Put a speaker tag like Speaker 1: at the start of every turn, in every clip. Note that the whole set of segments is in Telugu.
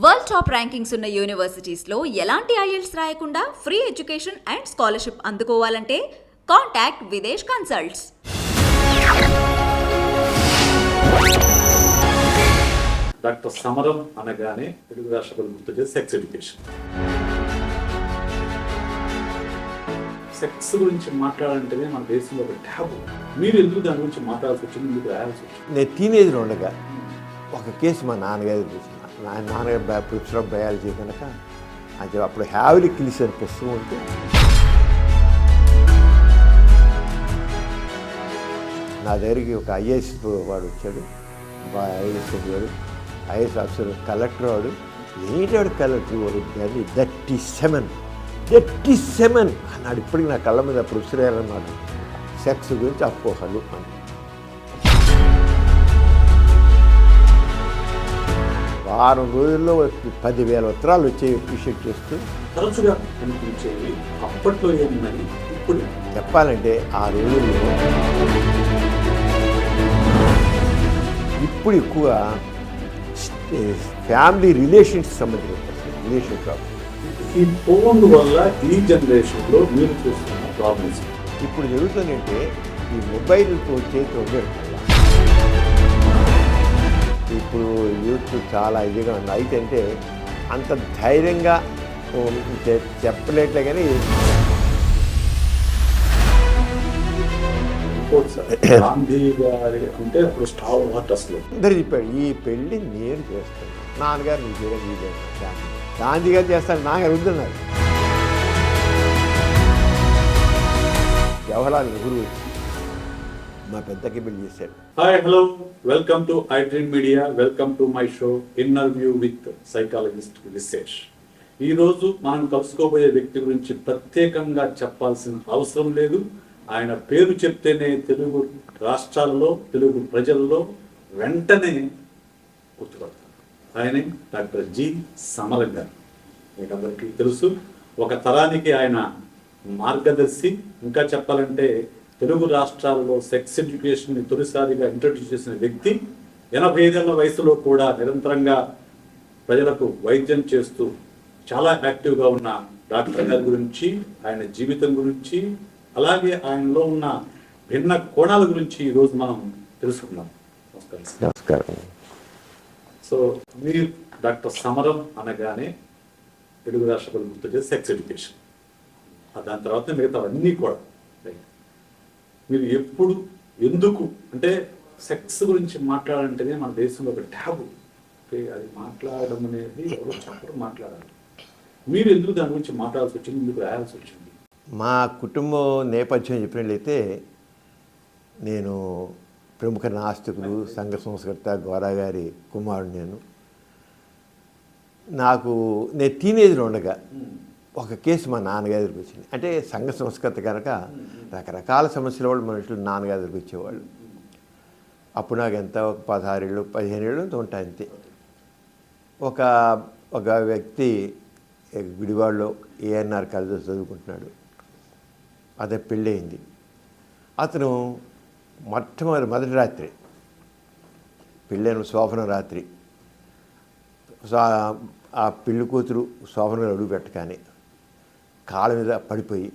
Speaker 1: వరల్డ్ టాప్ ర్యాంకింగ్స్ ఉన్న యూనివర్సిటీస్లో ఎలాంటి ఐఎల్స్ రాయకుండా ఫ్రీ ఎడ్యుకేషన్ అండ్ స్కాలర్షిప్ అందుకోవాలంటే contact Videsh consults.
Speaker 2: Doctor Samaram అనగానే తెలుగు రాష్ట్రాలు గుర్తొచ్చే సెక్స్ ఎడ్యుకేషన్. సెక్స్ గురించి మాట్లాడాలంటేనే మన దేశంలో ఒక ట్యాబు. మీరు ఎందుకు దాని గురించి మాట్లాడాల్సి వచ్చింది, మీకు రాయాల్సి వచ్చింది?
Speaker 3: నేను టీనేజ్లో ఉండగా ఒక కేసు మా నాన్నగారు చూసిన. నాన్నగారు ప్రొఫెసర్ ఆఫ్ బయాలజీ కనుక అది అప్పుడు హ్యావీ కిల్స్ అనే పుస్తకం ఉంటే నా దగ్గరికి ఒక ఐఏఎస్ వాడు వచ్చాడు. ఐఏఎస్ వాడు ఐఏఎస్ ఆఫీసర్ కలెక్టర్ వాడు. ఏంటాడు కలెక్టర్ వాడు 37 అన్నాడు. ఇప్పటికి నా కళ్ళ మీద ప్రొఫెసర్ అయ్యారన్నమాట. సెక్స్ గురించి అపోహలు అని. వారం రోజుల్లో 10,000 ఉత్తరాలు వచ్చాయి అప్రిషియేట్ చేస్తూ.
Speaker 2: తరచుగా కనిపించేవి అప్పట్లో ఏమున్నాయి, ఇప్పుడు
Speaker 3: చెప్పాలంటే ఆ రోజుల్లో ఇప్పుడు ఎక్కువ ఫ్యామిలీ రిలేషన్స్ సంబంధించిన రిలేషన్షిప్.
Speaker 2: ఈ ఫోన్ వల్ల ఈ జనరేషన్లో మీరు చూస్తున్న ప్రాబ్లమ్స్
Speaker 3: ఇప్పుడు జరుగుతుందంటే ఈ మొబైల్తో చేతి ఉండడం వల్ల ఇప్పుడు యూత్ చాలా ఇదిగా ఉంది. అయితే అంటే అంత ధైర్యంగా చెప్పలేట్లే కానీ
Speaker 2: గాంధీ గారి అంటే అప్పుడు స్టార్ హార్ట్ అసలు
Speaker 3: అందరు చెప్పాడు ఈ పెళ్ళి నేను చేస్తాను, నాన్నగారు నీ చేయడం నీ చేస్తాను, గాంధీ గారు చేస్తాను, నాన్నగారు వద్దున్నారు. జవహర్లాల్ నెహ్రూ వచ్చి మా పెద్దకి పెళ్లి చేశాడు.
Speaker 2: Hi, hello, welcome to I dream media. Welcome to my show inner view with psychologist Vishesh. ఈరోజు మనం కలుసుకోబోయే వ్యక్తి గురించి ప్రత్యేకంగా చెప్పాల్సిన అవసరం లేదు. ఆయన పేరు చెప్తేనే తెలుగు రాష్ట్రాల్లో, తెలుగు ప్రజల్లో వెంటనే గుర్తుపడతారు. ఆయనే డాక్టర్ జి. సమరం గారు. మీకు అందరికీ తెలుసు, ఒక తరానికి ఆయన మార్గదర్శి. ఇంకా చెప్పాలంటే తెలుగు రాష్ట్రాల్లో సెక్స్ ఎడ్యుకేషన్ని తొలిసారిగా ఇంట్రడ్యూస్ చేసిన వ్యక్తి. 85 ఏళ్ల వయసులో కూడా నిరంతరంగా ప్రజలకు వైద్యం చేస్తూ చాలా యాక్టివ్గా ఉన్న డాక్టర్ గారి గురించి, ఆయన జీవితం గురించి, అలాగే ఆయనలో ఉన్న భిన్న కోణాల గురించి ఈరోజు మనం తెలుసుకుందాం.
Speaker 3: నమస్కారం.
Speaker 2: సో మీరు డాక్టర్ సమరం అనగానే తెలుగు రాష్ట్రాలు గుర్తొచ్చే సెక్స్ ఎడ్యుకేషన్, దాని తర్వాత మిగతా అన్నీ కూడా. మీరు ఎప్పుడు, ఎందుకు అంటే సెక్స్ గురించి మాట్లాడాలంటేనే మన దేశంలో ఒక ట్యాబు. అది మాట్లాడడం అనేది ఎవరో చెప్పడం, మాట్లాడాలి. మీరు ఎందుకు దాని గురించి మాట్లాడాల్సి వచ్చింది, ఎందుకు రాయాల్సి వచ్చింది?
Speaker 3: మా కుటుంబం నేపథ్యం చెప్పినట్లయితే నేను ప్రముఖ నాస్తికులు, సంఘ సంస్కర్త గోరా గారి కుమారుడు. నేను టీనేజ్లో ఉండగా ఒక కేసు మా నాన్నగారి దగ్గరికి వచ్చింది. అంటే సంఘ సంస్కృత కనుక రకరకాల సమస్యల వాళ్ళు మనుషులు నాన్నగారి దగ్గరికి వచ్చేవాళ్ళు. అప్పుడు నాకు ఎంత ఒక 16 ఏళ్ళు 15 ఏళ్ళు ఉంటాయి అంతే. ఒక వ్యక్తి గుడివాడలో ఏఎన్ఆర్ కాలేజీలో చదువుకుంటున్నాడు. అదే పెళ్ళయింది. అతను మొదటి రాత్రి పెళ్ళైన శోభన రాత్రి ఆ పెళ్లి కూతురు శోభన అడుగు పెట్టగానే కాళ్ళ మీద పడిపోయి,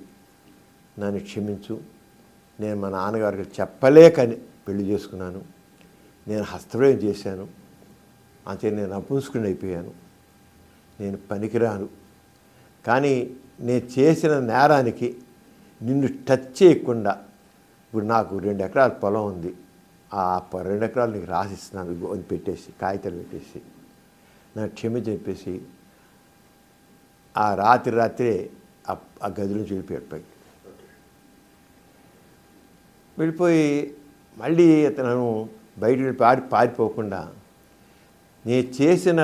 Speaker 3: నన్ను క్షమించు, నేను మా నాన్నగారికి చెప్పలేకని పెళ్లి చేసుకున్నాను, నేను హస్తప్రయోగం చేశాను, అంతే నేను అపుంసుకుని అయిపోయాను, నేను పనికిరాను, కానీ నేను చేసిన నేరానికి నిన్ను టచ్ చేయకుండా ఇప్పుడు నాకు 2 ఎకరాల పొలం ఉంది, ఆ 2 ఎకరాలు నీకు రాసిస్తున్నాను అని పెట్టేసి కాగితాలు పెట్టేసి నాకు క్షమించి చెప్పేసి ఆ రాత్రే ఆ గది నుంచి వెళ్ళిపోయి మళ్ళీ అతను బయట పారిపోకుండా నేను చేసిన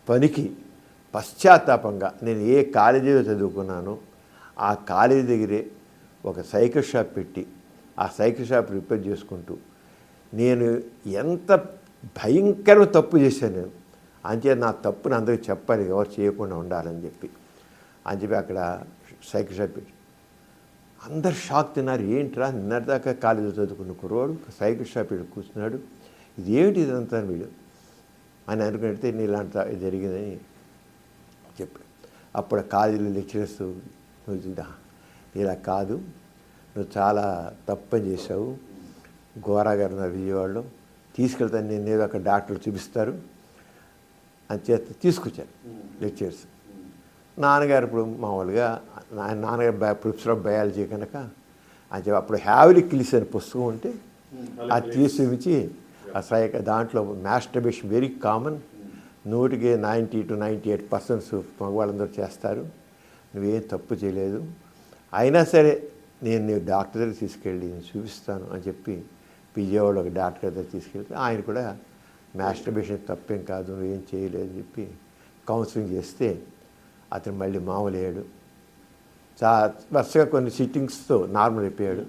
Speaker 3: పనికి పశ్చాత్తాపంగా నేను ఏ కాలేజీలో చదువుకున్నానో ఆ కాలేజీ దగ్గరే ఒక సైకిల్ షాప్ పెట్టి ఆ సైకిల్ షాప్ రిపేర్ చేసుకుంటూ నేను ఎంత భయంకర తప్పు చేశాను నేను. అంతే నా తప్పుని అందరికీ చెప్పాలి, ఎవరు చేయకుండా ఉండాలని చెప్పి అక్కడ సైకిల్ షాప్ పెట్టి అందరు షాక్ తిన్నారు. ఏంట్రా అని అనుకుంటే నేను ఇలాంటి జరిగిందని చెప్పాడు. అప్పుడు కాలేజీలో లెక్చరర్స్ ఇలా కాదు, నువ్వు చాలా తప్పని చేశావు, గోరా గారు నా విజయవాడలో తీసుకెళ్తాను, నేను ఏదో అక్కడ డాక్టర్లు చూపిస్తారు అని చేత తీసుకొచ్చాను లెక్చర్స్. నాన్నగారు ఇప్పుడు మామూలుగా నాన్నగారు ప్రొఫెసర్ ఆఫ్ బయాలజీ కనుక అని చెప్పి అప్పుడు హ్యావ్లీ కిల్స్ అనే పుస్తకం ఉంటే అది తీసుకొచ్చి అసలు దాంట్లో మాస్టర్బేషన్ వెరీ కామన్, 90 to 98% మగవాళ్ళందరూ చేస్తారు, నువ్వేం తప్పు చేయలేదు, అయినా సరే నేను డాక్టర్ దగ్గర తీసుకెళ్ళి నేను చూపిస్తాను అని చెప్పి విజయవాడ ఒక డాక్టర్ దగ్గర తీసుకెళ్తే ఆయన కూడా మాస్టర్బేషన్ తప్పేం కాదు, నువ్వేం చేయలేదు అని చెప్పి కౌన్సిలింగ్ చేస్తే అతను మళ్ళీ మామూలు అయ్యాడు. వరుసగా కొన్ని సిట్టింగ్స్తో నార్మల్ అయిపోయాడు.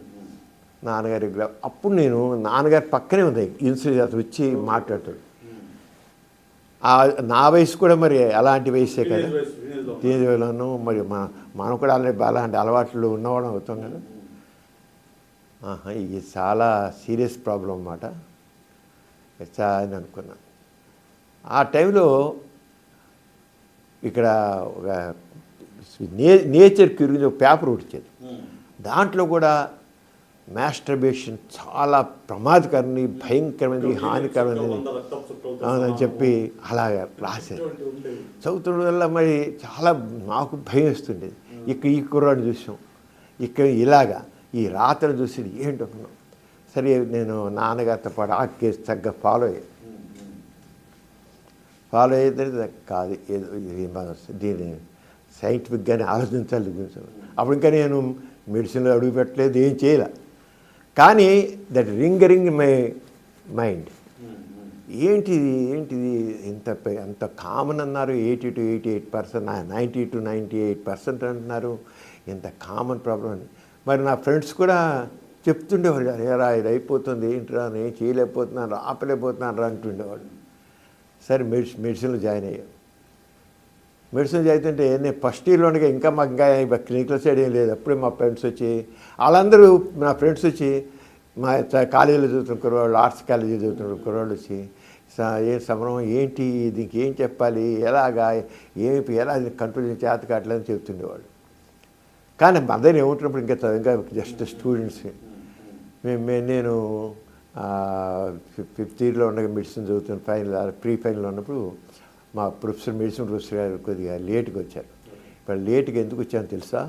Speaker 3: నాన్నగారి అప్పుడు నేను నాన్నగారి పక్కనే ఉంది ఇన్సూరెన్స్ అతను వచ్చి మాట్లాడతాడు. నా వయసు కూడా మరి అలాంటి వయసే కదా, టీనేజ్ వయసులోనూ మరి మనం కూడా అలాంటి అలవాట్లు ఉన్నవాళ్ళం అవుతాం కదా. ఇది చాలా సీరియస్ ప్రాబ్లం అన్నమాట అని అనుకున్నాను. ఆ టైంలో ఇక్కడ ఒక నేచర్ గురించి ఒక పేపర్ వచ్చేది, దాంట్లో కూడా మాస్టర్బేషన్ చాలా ప్రమాదకరమైనది, భయంకరమైనది, హానికరమైనది అని చెప్పి అలాగా రాశారు. చదువుతున్న వల్ల మరి చాలా నాకు భయం వేస్తుండేది. ఇక్కడ ఈ కుర్రాడిని చూసాం, ఇక్కడ ఇలాగా ఈ రాత్రి చూసి ఏంటనుకున్నాం. సరే నేను నాన్నగారితో పాటు ఆ కేసు తగ్గ ఫాలో అయితే కాదు, ఏదో దీన్ని సైంటిఫిక్గానే ఆలోచించాలి. అప్పుడు ఇంకా నేను మెడిసిన్లో అడుగు పెట్టలేదు, ఏం చేయలే. కానీ దట్ రింగ్ మై మైండ్, ఏంటిది ఎంత కామన్ అన్నారు, 80 to 88%, 90 to 98% అంటున్నారు, ఎంత కామన్ ప్రాబ్లం అని. మరి నా ఫ్రెండ్స్ కూడా చెప్తుండేవాళ్ళు, అరేరా ఇది అయిపోతుంది, ఏంటిరా నేను చేయలేకపోతున్నాను, ఆపలేకపోతున్నాను రా అంటుండేవాళ్ళు. సరే మెడిసిన్లో జాయిన్ అయ్యాను. మెడిసిన్ చదువుతుంటే నేను ఫస్ట్ ఇయర్లో ఉండగా ఇంకా మాకు ఇంకా క్లినికల్ సైడ్ ఏం లేదు. అప్పుడే మా ఫ్రెండ్స్ వచ్చి వాళ్ళందరూ నా ఫ్రెండ్స్ వచ్చి మా కాలేజీలో చదువుతున్న కుర్రవాళ్ళు, ఆర్ట్స్ కాలేజీలో చదువుతున్న కుర్రవాళ్ళు వచ్చి ఏం సమరం ఏంటి, దీనికి ఏం చెప్పాలి, ఎలాగా ఎలా కంట్రోల్ చేత కావట్లేదని చెప్తుండేవాళ్ళు. కానీ మదర్ ఏముంటున్నప్పుడు ఇంకా జస్ట్ స్టూడెంట్స్. నేను 5th ఇయర్లో ఉండగా మెడిసిన్ చదువుతున్న ప్రీ ఫైనల్ ఉన్నప్పుడు మా మెడిసిన్ ప్రొఫెసర్ గారు కొద్దిగా లేట్గా వచ్చారు. ఇప్పుడు లేట్గా ఎందుకు వచ్చానో తెలుసా,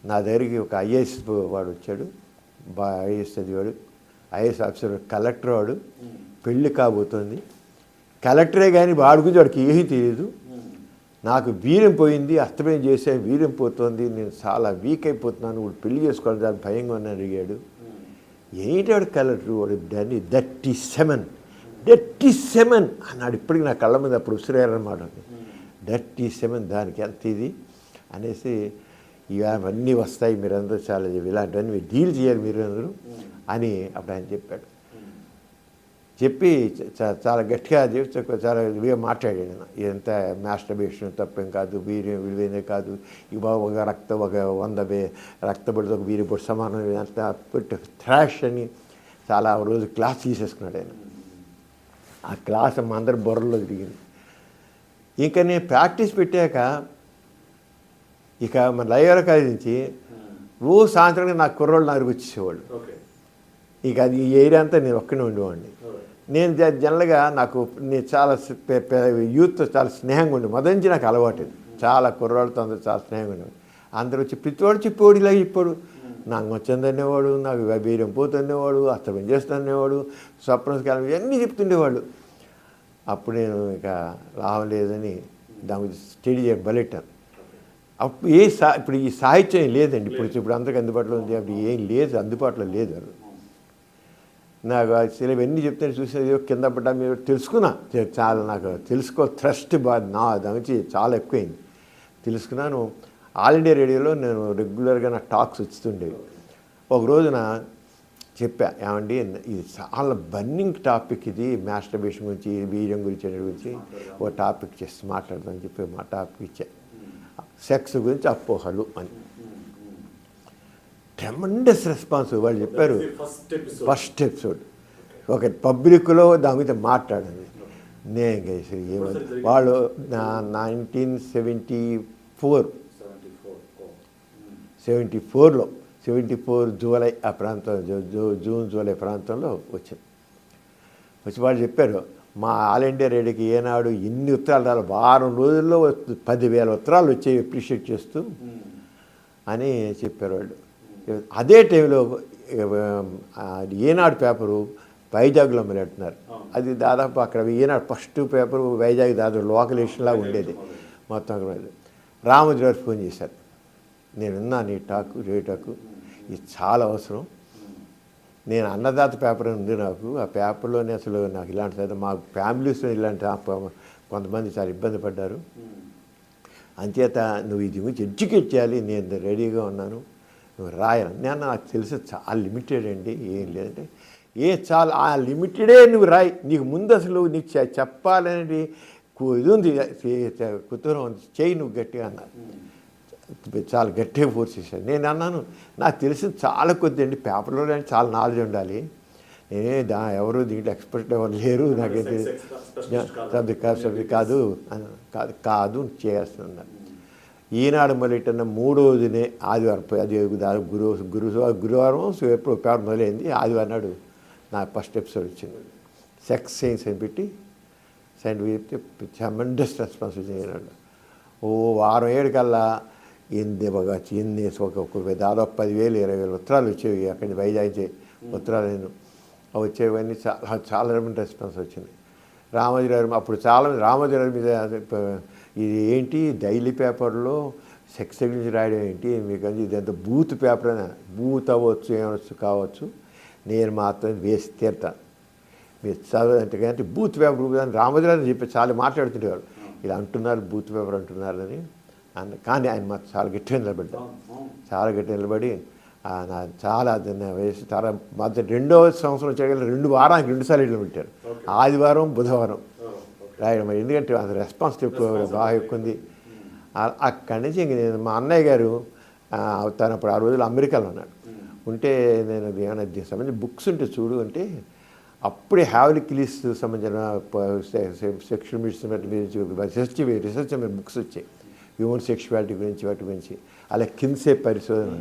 Speaker 3: నా దగ్గరికి ఒక ఐఏఎస్ వాడు వచ్చాడు, ఐఏఎస్ చదివాడు, ఐఏఎస్ ఆఫీసర్, కలెక్టర్ వాడు, పెళ్ళి కాబోతోంది, కలెక్టరే కానీ వాడి గురించి వాడికి ఏమీ తెలియదు. నాకు వీర్యం పోయింది, అస్తమయం చేసే వీర్యం పోతుంది, నేను చాలా వీక్ అయిపోతున్నాను, వాడు పెళ్లి చేసుకోవడం చాలా భయంగా ఉన్నాను అడిగాడు. ఏంటి వాడు కలెక్టర్, వాడు 37 అన్నాడు. ఇప్పటికి నా కళ్ళ మీద అప్పుడు ఉసిరారన్నమాట. 37 దానికి ఎంత ఇది అనేసి, ఇవన్నీ వస్తాయి, మీరందరూ చాలా ఇలాంటివన్నీ మీరు డీల్ చేయాలి మీరందరూ అని అప్పుడు ఆయన చెప్పాడు. చెప్పి చాలా గట్టిగా చాలా ఇదిగా మాట్లాడాడు. ఇదంతా మాస్టర్బేషన్ తప్పేం కాదు, వీర్యం విలువైనదే కాదు, ఒక 100 రక్తపడితో ఒక వీర్యం పొడి సమానం, అంతా పెట్టి థ్రాష్ అని చాలా రోజు క్లాస్ తీసేసుకున్నాడు ఆయన. ఆ క్లాస్ మా అందరి బుర్రలో తిరిగింది. ఇంకా నేను ప్రాక్టీస్ పెట్టాక ఇక మన లయోలా కాలేజ్ నుంచి రోజు సాయంత్రం నాకు కుర్రోళ్ళు నాకు వచ్చేసేవాళ్ళు. ఇక అది ఈ ఏరియా అంతా నేను ఒక్కనే ఉండేవాడిని. నేను జనరల్గా నేను చాలా యూత్తో చాలా స్నేహంగా ఉండే, మొదటి నుంచి నాకు అలవాటు, చాలా కుర్రాళ్ళతో అందరూ చాలా స్నేహంగా ఉండేవాడు. అందరూ వచ్చి ప్రతివాడు చెప్పేవాడు, ఇలా చెప్పాడు, నాకు వచ్చిందనేవాడు, నాకు వీర్యం పోతుండేవాడు, అస్తమయం చేస్తుండేవాడు, స్వప్నకాలం ఇవన్నీ చెప్తుండేవాళ్ళు. అప్పుడు నేను ఇక లాభం లేదని దాని గురించి స్టడీ చేయడం బలెట్టాను. అప్పుడు ఇప్పుడు ఈ సాహిత్యం లేదండి, ఇప్పుడు అందరికీ అందుబాటులో ఉంది, అప్పుడు ఏం లేదు, అందుబాటులో లేదు. నాకు అసలు ఇవన్నీ చెప్తే చూసేది కింద పడ్డా మీరు తెలుసుకున్నా, చాలా నాకు థ్రస్ట్ దాని నుంచి చాలా ఎక్కువైంది తెలుసుకున్నాను. ఆల్ ఇండియా రేడియోలో నేను రెగ్యులర్గా నా టాక్స్ వస్తుండేవి. ఒక రోజున చెప్పా, ఏమండి ఇది చాలా బర్నింగ్ టాపిక్, ఇది మాస్టర్బేషన్ గురించి, వీర్యం గురించి ఓ టాపిక్ చేసి మాట్లాడదామని చెప్పి మా టాపిక్ ఇచ్చా, సెక్స్ గురించి అపోహలు అని. Tremendous response. వాళ్ళు చెప్పారు ఫస్ట్ ఎపిసోడ్ ఒక పబ్లిక్లో దాని మీద మాట్లాడండి. నేను చేసి వాళ్ళు 1974 74లో 74 జూలై ఆ ప్రాంతం జూన్ జూలై ప్రాంతంలో వచ్చింది. వచ్చి వాళ్ళు చెప్పారు మా ఆల్ ఇండియా రేడియోకి ఏనాడు ఇన్ని ఉత్తరాలు రాలి వారం రోజుల్లో 10,000 ఉత్తరాలు వచ్చాయి అప్రిషియేట్ చేస్తూ అని చెప్పారు వాళ్ళు. అదే టైంలో ఏనాడు పేపరు వైజాగ్లో మొదలెడుతున్నారు. అది దాదాపు అక్కడ ఈనాడు ఫస్ట్ పేపరు వైజాగ్ దాదాపు లోకల్ ఎడిషన్లా ఉండేది మొత్తం. అక్కడ రామోజీ గారు ఫోన్ చేశారు, నేను విన్నాను ఈ టాకు రేటాకు, ఇది చాలా అవసరం. నేను అన్నదాత పేపర్ ఉంది నాకు, ఆ పేపర్లోనే అసలు నాకు ఇలాంటి మా ఫ్యామిలీస్లో ఇలాంటి కొంతమంది చాలా ఇబ్బంది పడ్డారు, అంచేత నువ్వు ఇది గురించి ఎడ్యుకేట్ చేయాలి, నేను రెడీగా ఉన్నాను, నువ్వు రాయాలి. నేను నాకు తెలిసి చాలా లిమిటెడ్ అండి, ఏం లేదంటే చాలా ఆ లిమిటెడే నువ్వు రాయి, నీకు ముందు అసలు నీకు చెప్పాలనేది ఇది ఉంది, కుతూహలం ఉంది, చేయి నువ్వు గట్టిగా అన్నారు. చాలా గట్టిగా ఫోర్స్ చేశాను. నేను అన్నాను నాకు తెలిసిన చాలా కొద్ది అండి, పేపర్లో చాలా నాలెడ్జ్ ఉండాలి, నేనే ఎవరు దీంట్లో ఎక్స్పర్ట్ ఎవరు లేరు, నాకైతే కాదు కాదు చేస్తున్నాను. ఈనాడు మొదలెట్టిన 3వ దినే ఆదివారం, అది గురువారం ఎప్పుడు పేపర్ మొదలైంది, ఆదివారం నాడు నా ఫస్ట్ ఎపిసోడ్ వచ్చింది. సెక్స్ సైన్స్ అని పెట్టి చెప్తే ట్రెమెండస్ రెస్పాన్స్ వచ్చింది. ఓ వారం ఏడుకల్లా ఒక దాదాపు 10,000 20,000 ఉత్తరాలు వచ్చేవి అక్కడి నుంచి వైజాగ్ ఉత్తరాలు వచ్చేవన్నీ చాలా రెస్పాన్స్ వచ్చింది. రామోజీ గారు అప్పుడు చాలామంది రామోజీ గారి మీద ఇది ఏంటి డైలీ పేపర్లో సెక్స్ గురించి రాయడం ఏంటి మీకు, ఇదంతా బూత్ పేపర్ అని, బూత్ అవ్వచ్చు ఏమవచ్చు కావచ్చు, నేను మాత్రం వేసి తీరుతాను మీరు చదవంటే కానీ బూత్ పేపర్ అని రామోజీ గారు చెప్పి చాలా మాట్లాడుతుండేవారు, ఇలా అంటున్నారు బూత్ పేపర్ అంటున్నారని. కానీ ఆయన మాత్రం చాలా గట్టిగా నిలబడ్డారు, చాలా గట్టిగా నిలబడి చాలా వయసు చాలా మధ్య 2వ సంవత్సరం వచ్చాక 2 వారానికి 2 సార్లు ఇట్లా పెట్టారు, ఆదివారం బుధవారం రాయడం. ఎందుకంటే అది రెస్పాన్స్ ఎక్కువ బాగా ఎక్కువ ఉంది. అక్కడి నుంచి ఇంక నేను మా అన్నయ్య గారు తను అప్పుడు ఆ రోజులు అమెరికాలో ఉన్నాడు, ఉంటే నేను ఏమైనా దీనికి సంబంధించిన బుక్స్ ఉంటే చూడు అంటే అప్పుడే హ్యావ్లీ కిలీస్ సంబంధించిన సెక్షువల్ రీసెర్చ్ బుక్స్ వచ్చాయి, హ్యూమన్ సెక్షువాలిటీ గురించి వాటి గురించి. అలా కిన్సే పరిశోధన,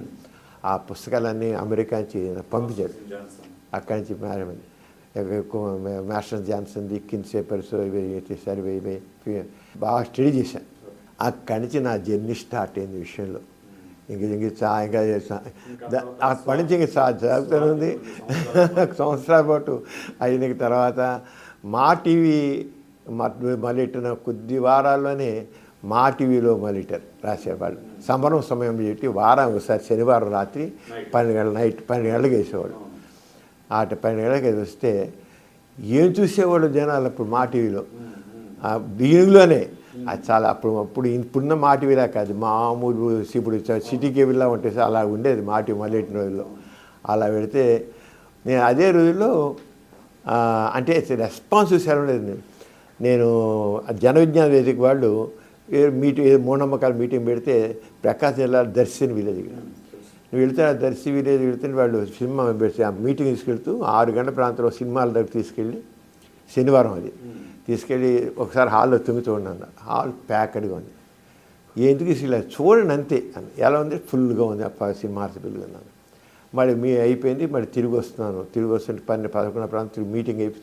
Speaker 3: ఆ పుస్తకాలన్నీ అమెరికా నుంచి పంపించారు. అక్కడి నుంచి మాస్టర్ జాన్సన్ది కిన్సే పరిశోధన చేశారు, బాగా స్టడీ చేశాను. అక్కడి నుంచి నా జర్నీ స్టార్ట్ అయింది విషయంలో. ఇంకా అప్పటి నుంచి ఇంక జరుగుతూనే ఉంది. సంవత్సరాల పాటు అయిన తర్వాత మా టీవీ మొదలెట్టిన కొద్ది వారాల్లోనే మా టీవీలో మొదలెట్టారు రాసేవాళ్ళు. సంబరం సమయం పెట్టి వారం ఒకసారి శనివారం రాత్రి 12 గంటలకు వేసేవాళ్ళు. 12 గంటలకు వస్తే ఏం చూసేవాళ్ళు జనాలు అప్పుడు మా టీవీలో, బిగినింగ్లోనే అది చాలా అప్పుడు ఇప్పుడున్న మా టీవీలా కాదు, మామూలు ఇప్పుడు సిటీ కేబుల్లా ఉంటుంది, అలా ఉండేది మా టీవీ మొదలెట్టిన రోజుల్లో. అలా పెడితే నేను అదే రోజుల్లో అంటే రెస్పాన్స్ చూసేలా ఉండేది. నేను జన విజ్ఞాన వేదిక వాళ్ళు మూఢనమ్మకాల మీటింగ్ పెడితే ప్రకాశం జిల్లా దర్శిని విలేజ్, నువ్వు వెళ్తే ఆ దర్శి విలేజ్ వెళ్తే వాళ్ళు సినిమా పెడితే ఆ మీటింగ్ తీసుకెళ్తూ 6 గంటల ప్రాంతంలో సినిమాల దగ్గర తీసుకెళ్ళి శనివారం అది తీసుకెళ్ళి ఒకసారి హాల్లో తొంగి చూడండి, హాల్ ప్యాక్డ్గా ఉంది, ఎందుకు ఇలా చూడండి అంతే అని. ఎలా ఉంది, ఫుల్గా ఉంది సినిమా పిల్లలు. మరి అయిపోయింది, మరి తిరిగి వస్తున్నాను, తిరిగి వస్తుంటే 11 ప్రాంతం మీటింగ్ అయిపోయి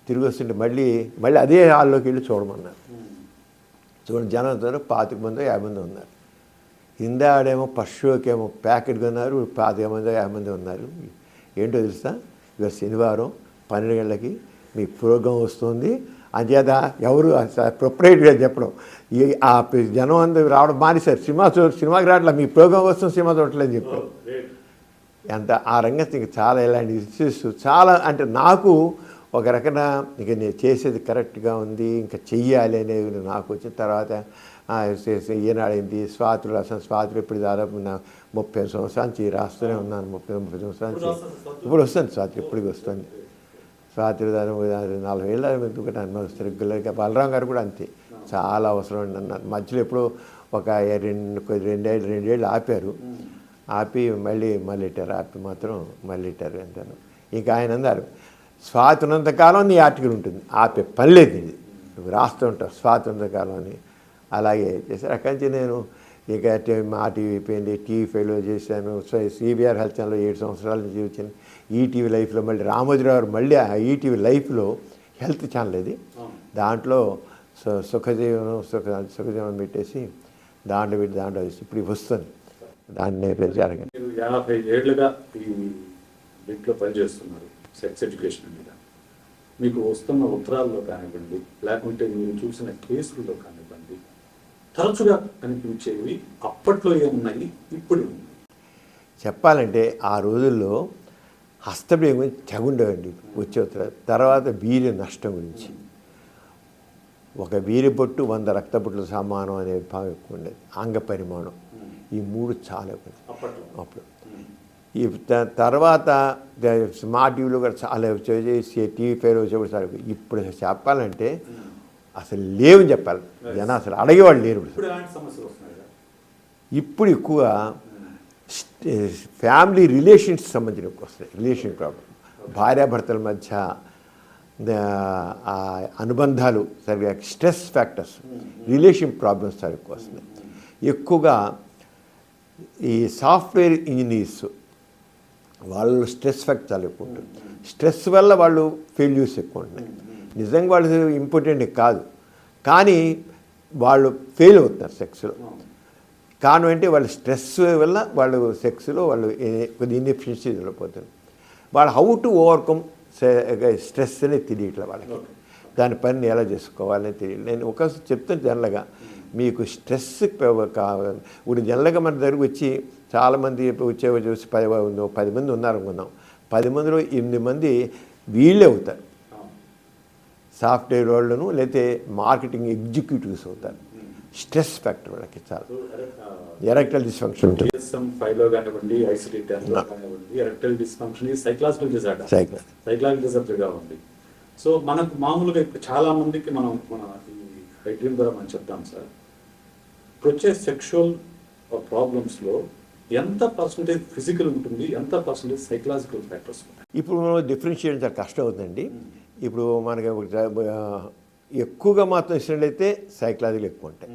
Speaker 3: తిరిగి వస్తుంటే మళ్ళీ అదే హాల్లోకి వెళ్ళి చూడమన్నారు. చూడండి జనం 25 మంది 50 మంది ఉన్నారు. ఇందాడేమో ఫస్ట్ షోకేమో ప్యాకెట్గా ఉన్నారు, 25 మంది 50 మంది ఉన్నారు. ఏంటో తెలుసా, ఇవాళ శనివారం 12 గంటలకి మీ ప్రోగ్రాం వస్తుంది, అంచేత ఎవరు ప్రొపరేటర్గా చెప్పడం, ఆ జనం అందరూ రావడం మానేశారు, సినిమాకి రావట్లేదు, మీ ప్రోగ్రాం వస్తుంది సినిమా చూడట్లేదని చెప్పారు. ఎంత ఆ రంగం చాలా ఇలాంటి ఇష్యూస్ చాలా, అంటే నాకు ఒక రకంగా ఇక నేను చేసేది కరెక్ట్గా ఉంది, ఇంకా చెయ్యాలి అనేది నాకు వచ్చిన తర్వాత ఈనాడైంది స్వాతులు రాసాను. స్వాతులు ఇప్పుడు దాదాపు 30 సంవత్సరాల నుంచి రాస్తూనే ఉన్నాను, 30 సంవత్సరాల నుంచి ఇప్పుడు వస్తుంది స్వాతి, ఇప్పటికి వస్తుంది స్వాతులు దాదాపు 40 ఏళ్ళ ఎందుకంటే అనుభవిస్తారు రెగ్యులర్గా. బలరాం గారు కూడా అంతే, చాలా అవసరం అన్నారు. మధ్యలో ఎప్పుడో ఒక 2 ఏళ్ళు ఆపారు, ఆపి మళ్ళీ ఇట్టారు, ఆపి మాత్రం మళ్ళీ ఇట్టారు అంటారు. ఇంకా ఆయన అన్నారు స్వాతి ఉన్నంతకాలం నీ ఆర్టికల్ ఉంటుంది, ఆపే పని లేదు ఇది, నువ్వు రాస్తూ ఉంటావు స్వాతి ఉన్నంతకాలం అని. అలాగే చేశారు. అక్కడి నుంచి నేను ఇక మా టీవీ అయిపోయింది, టీవీ ఫైవ్లో చేశాను, సిబిఆర్ హెల్త్ ఛానల్లో 7 సంవత్సరాల నుంచి వచ్చాను. ఈటీవీ లైఫ్లో మళ్ళీ రామోజీరావు గారు మళ్ళీ ఆ ఈటీవీ లైఫ్లో హెల్త్ ఛానల్ ఇది, దాంట్లో సుఖజీవనం పెట్టేసి దాంట్లో ఇప్పుడు వస్తుంది దాన్ని జరగదు.
Speaker 2: మీరు 50 ఏళ్ళుగా ఈ దీంట్లో పనిచేస్తున్నారు సెక్స్ ఎడ్యుకేషన్ మీద. మీకు వస్తున్న ఉత్తరాల్లో కానివ్వండి, లేకుంటే మీరు చూసిన కేసుల్లో కానివ్వండి, తరచుగా కనిపించేవి అప్పట్లో ఏమున్నాయి, ఇప్పుడు
Speaker 3: చెప్పాలంటే ఆ రోజుల్లో హస్తప్రియం గురించి తెగుండేవండి వచ్చే ఉత్తరాలు. తర్వాత వీర్య నష్టం గురించి, ఒక వీర్య బొట్టు 100 రక్తబొట్లు సమానం అనే భావం ఎక్కువ ఉండేది. అంగ పరిమాణం, ఈ 3 చాలా ఎక్కువ అప్పుడు. ఈ తర్వాత స్మార్ట్ టీవీలో కూడా చాలా వచ్చేసి టీవీ ఫైర్ వచ్చేప్పుడు సార్. ఇప్పుడు చెప్పాలంటే అసలు లేవని చెప్పాలి, జనం అసలు అడిగేవాళ్ళు లేరు. ఇప్పుడు ఎక్కువ ఫ్యామిలీ రిలేషన్స్ సంబంధించిన ఎక్కువ వస్తాయి. రిలేషన్ ప్రాబ్లం, భార్యాభర్తల మధ్య అనుబంధాలు సరిగా, స్ట్రెస్ ఫ్యాక్టర్స్, రిలేషన్ ప్రాబ్లమ్స్ చాలా ఎక్కువ వస్తున్నాయి. ఎక్కువగా ఈ సాఫ్ట్వేర్ ఇంజనీర్స్ వాళ్ళు స్ట్రెస్ ఫ్యాక్టర్ చాలా ఎక్కువ ఉంటుంది. స్ట్రెస్ వల్ల వాళ్ళు ఫెయిల్యూర్స్ ఎక్కువ ఉంటున్నాయి. నిజంగా వాళ్ళు ఇంపార్టెంట్ కాదు, కానీ వాళ్ళు ఫెయిల్ అవుతున్నారు సెక్స్లో. కారణం అంటే వాళ్ళ స్ట్రెస్ వల్ల వాళ్ళు సెక్స్లో వాళ్ళు కొద్ది ఇన్ఎఫిషియన్సీ వెళ్ళిపోతుంది. వాళ్ళు హౌ టు ఓవర్కమ్ స్ట్రెస్ అనేది తెలియట్లే వాళ్ళకి, దాని పనిని ఎలా చేసుకోవాలని తెలియదు. నేను ఒక చెప్తాను జనరల్గా, మీకు స్ట్రెస్ కావాలి. ఇప్పుడు జనరల్గా మన దగ్గరకు వచ్చి చాలామంది వచ్చే చూసి 10 మంది ఉన్నారు అనుకుందాం, 10 మందిలో 8 మంది వీళ్ళే అవుతారు, సాఫ్ట్వేర్ వాళ్ళను లేకపోతే మార్కెటింగ్ ఎగ్జిక్యూటివ్స్ అవుతారు. స్ట్రెస్ ఫ్యాక్టర్ వాళ్ళకి చాలా, ఎరెక్టైల్ డిస్ఫంక్షన్ ఉంటుంది.
Speaker 2: ఫైవ్లో కానివ్వండి, ఐసిడి 10లో కానివ్వండి, erectile dysfunction psychological disorder, psychological డిజార్డర్గా ఉంది. సో మనకు మామూలుగా ఇప్పుడు చాలా మందికి మన ఈ ఐడ్రీమ్ ద్వారా మనం చెప్తాం సార్, ఇప్పుడు వచ్చే సెక్షువల్ ప్రాబ్లమ్స్లో ఎంత పర్సంటేజ్ ఫిజికల్ ఉంటుంది, ఎంత పర్సంటేజ్ సైకలాజికల్ ఫ్యాక్టర్స్ ఉంటాయి?
Speaker 3: ఇప్పుడు మనం డిఫరెన్షియేట్ చాలా కష్టం అవుతుందండి. ఇప్పుడు మనకి ఎక్కువగా మాత్రం ఇచ్చినట్లయితే సైకలాజికల్ ఎక్కువ ఉంటాయి,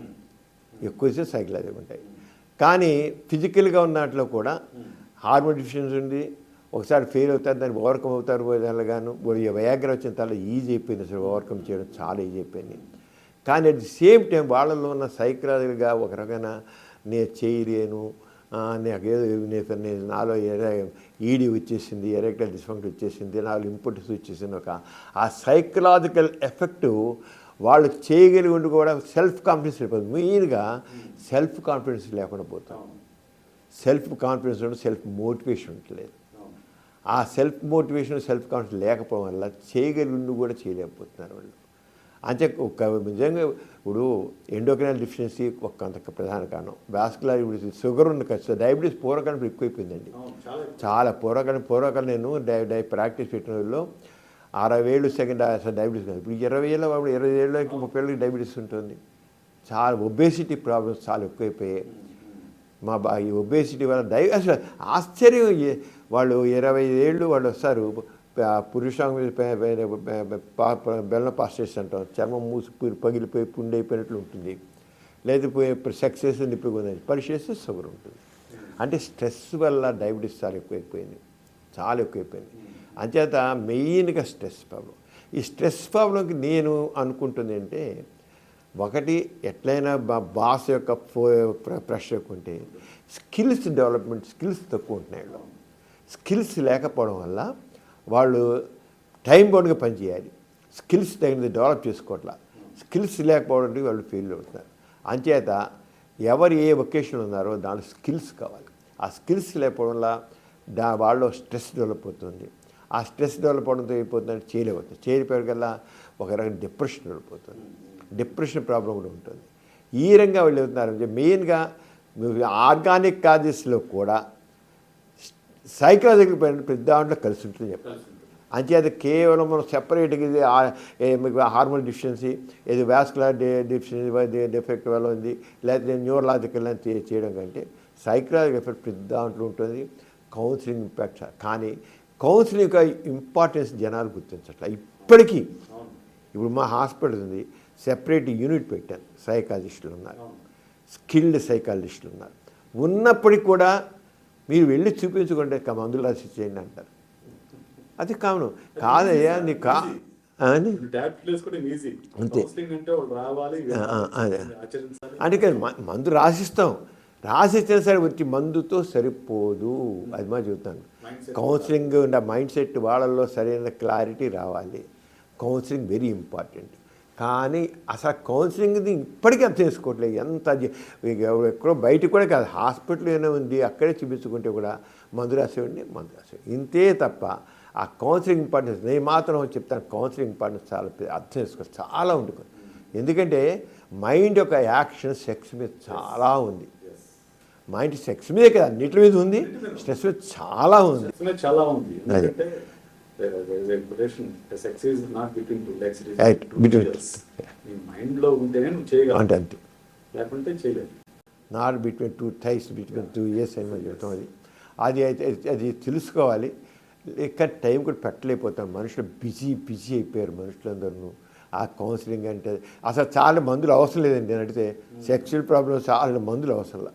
Speaker 3: ఎక్కువ ఇస్తే సైకలాజికల్ ఉంటాయి. కానీ ఫిజికల్గా ఉన్న దాంట్లో కూడా హార్మోన్ డిఫిషియన్సీ ఉంది. ఒకసారి ఫెయిల్ అవుతారు, దాన్ని ఓవర్కమ్ అవుతారు. దానిగాను వయాగ్ర వచ్చిన తర్వాత ఈజీ అయిపోయింది, అసలు ఓవర్కమ్ చేయడం చాలా ఈజీ అయిపోయింది. కానీ అట్ ది సేమ్ టైం వాళ్ళలో ఉన్న సైకలాజికల్గా ఒక రకమైన నేను చేయలేను, నేను నాలో ఈడీ వచ్చేసింది, ఎరెక్టైల్ డిస్ఫంక్షన్ వచ్చేసింది, నాలో ఇంపార్టెన్స్ వచ్చేసింది, ఆ సైకలాజికల్ ఎఫెక్టు వాళ్ళు చేయగలిగి ఉండి కూడా సెల్ఫ్ కాన్ఫిడెన్స్ అయిపోతుంది. మెయిన్గా సెల్ఫ్ కాన్ఫిడెన్స్ లేకుండా పోతాం. సెల్ఫ్ కాన్ఫిడెన్స్ ఉంటే సెల్ఫ్ మోటివేషన్ ఉండలేదు. ఆ సెల్ఫ్ మోటివేషన్, సెల్ఫ్ కాన్ఫిడెన్స్ లేకపోవడం వల్ల చేయగలిగి ఉండి కూడా చేయలేకపోతున్నారు వాళ్ళు. అంటే ఒక నిజంగా ఇప్పుడు ఎండోక్రైనల్ డిఫిషియన్సీ కొంత ప్రధాన కారణం. వాస్కులర్ షుగర్ ఉన్న ఖచ్చితంగా డయాబెటీస్ పూర్వకాలం ఎక్కువైపోయిందండి, చాలా పూర్వకాలం నేను ప్రాక్టీస్ పెట్టిన వాళ్ళు 60 ఏళ్ళు సెకండ్ అసలు డయాబెటీస్ కాదు. ఇప్పుడు 20 ఏళ్ళ 20 ఏళ్ళకి 30 ఏళ్ళకి డయాబెటీస్ ఉంటుంది. చాలా ఒబేసిటీ ప్రాబ్లమ్స్ చాలా ఎక్కువైపోయాయి. ఈ ఒబేసిటీ వల్ల అసలు ఆశ్చర్యం, వాళ్ళు 25 ఏళ్ళు వాళ్ళు వస్తారు, పురుషాంగ బెల్లం పాస్టేషన్ అంటాం, చర్మం మూసి పగిలిపోయి పుండి అయిపోయినట్లు ఉంటుంది. లేదా సెక్స్ చేసి నిప్పుకుంది, పరీక్ష చేస్తే షుగర్ ఉంటుంది. అంటే స్ట్రెస్ వల్ల డయాబెటీస్ చాలా ఎక్కువైపోయింది, చాలా ఎక్కువైపోయింది. అంచేత మెయిన్గా స్ట్రెస్ ప్రాబ్లం. ఈ స్ట్రెస్ ప్రాబ్లంకి నేను అనుకుంటుంది అంటే, ఒకటి ఎట్లయినా బాస్ యొక్క ప్రెషర్ ఎక్కువ ఉంటే స్కిల్స్ డెవలప్మెంట్, స్కిల్స్ తక్కువ ఉంటున్నాయి. స్కిల్స్ లేకపోవడం వల్ల వాళ్ళు టైం బౌండ్గా పనిచేయాలి, స్కిల్స్ తగినది డెవలప్ చేసుకోవట్లా. స్కిల్స్ లేకపోవడానికి వాళ్ళు ఫెయిల్ అవుతున్నారు. అంచేత ఎవరు ఏ వొకేషన్ ఉన్నారో దాంట్లో స్కిల్స్ కావాలి. ఆ స్కిల్స్ లేకపోవడం వల్ల వాళ్ళు స్ట్రెస్ డెవలప్ అవుతుంది. ఆ స్ట్రెస్ డెవలప్ అవడంతో అయిపోతుందంటే చేయలేకపోతుంది. చేయలేకపోయేకల్లా ఒక రకమైన డిప్రెషన్ డెవలప్ అవుతుంది. డిప్రెషన్ ప్రాబ్లం కూడా ఉంటుంది. ఈ రకంగా వాళ్ళు అవుతున్నారు. మెయిన్గా ఆర్గానిక్ కాజెస్లో కూడా సైకలాజికల్ ప్రతి దాంట్లో కలిసి ఉంటుంది చెప్పాలి. అంచేది కేవలం మనం సెపరేట్గా ఇది మీకు హార్మోన్ డిఫిషియన్సీ, ఇది వాస్కులర్ డిఫిషియన్సీ డిఫెక్ట్ వల్ల ఉంది, లేకపోతే న్యూరలాజికల్ అని చేయడం కంటే సైకలాజికల్ ఎఫెక్ట్ ప్రతి దాంట్లో ఉంటుంది. Counselling impact. కానీ కౌన్సిలింగ్ యొక్క ఇంపార్టెన్స్ జనాలు గుర్తించట్ల ఇప్పటికీ. ఇప్పుడు మా హాస్పిటల్ ఉంది, సెపరేట్ యూనిట్ పెట్టాను, సైకాలజిస్టులు ఉన్నారు, స్కిల్డ్ సైకాలజిస్టులు ఉన్నారు. ఉన్నప్పటికీ కూడా మీరు వెళ్ళి చూపించుకుంటే మందులు రాసి చేయండి అంటారు. అది కావును కాదయ్యా నీకు అని అంతే. అదే అందుకని మందు రాసిస్తాం, రాసిచ్చిన సరే వచ్చి మందుతో సరిపోదు. అది మా చెబుతాను. కౌన్సిలింగ్ మైండ్ సెట్ వాళ్ళల్లో సరైన క్లారిటీ రావాలి. Counselling very important. కానీ అసలు కౌన్సిలింగ్ని ఇప్పటికీ అర్థం చేసుకోవట్లేదు. ఎంత ఎక్కడో బయట కూడా కాదు, హాస్పిటల్లోనే ఉంది, అక్కడే చూపించుకుంటే కూడా మందు రాసేవాడిని. ఇంతే తప్ప ఆ కౌన్సిలింగ్ ఇంపార్టెన్స్ నేను మాత్రం చెప్తాను. కౌన్సిలింగ్ ఇంపార్టెన్స్ చాలా అర్థం చేసుకోవాలి, చాలా ఉంటుంది. ఎందుకంటే మైండ్ యొక్క యాక్షన్ సెక్స్ మీద చాలా ఉంది. మైండ్ సెక్స్ మీదే కదా, అన్నిటి మీద ఉంది, స్ట్రెస్ మీద చాలా ఉంది. Not between 2 thighs, between 2 years అని చెప్తాం. అది అది తెలుసుకోవాలి. ఇక్కడ టైం కూడా పెట్టలేకపోతాం. మనుషులు బిజీ అయిపోయారు మనుషులందరూ. ఆ కౌన్సిలింగ్ అంటే అసలు చాలా మందులు అవసరం లేదండి. నేను అడిగితే సెక్చువల్ ప్రాబ్లమ్స్ చాలా మందులు అవసరం,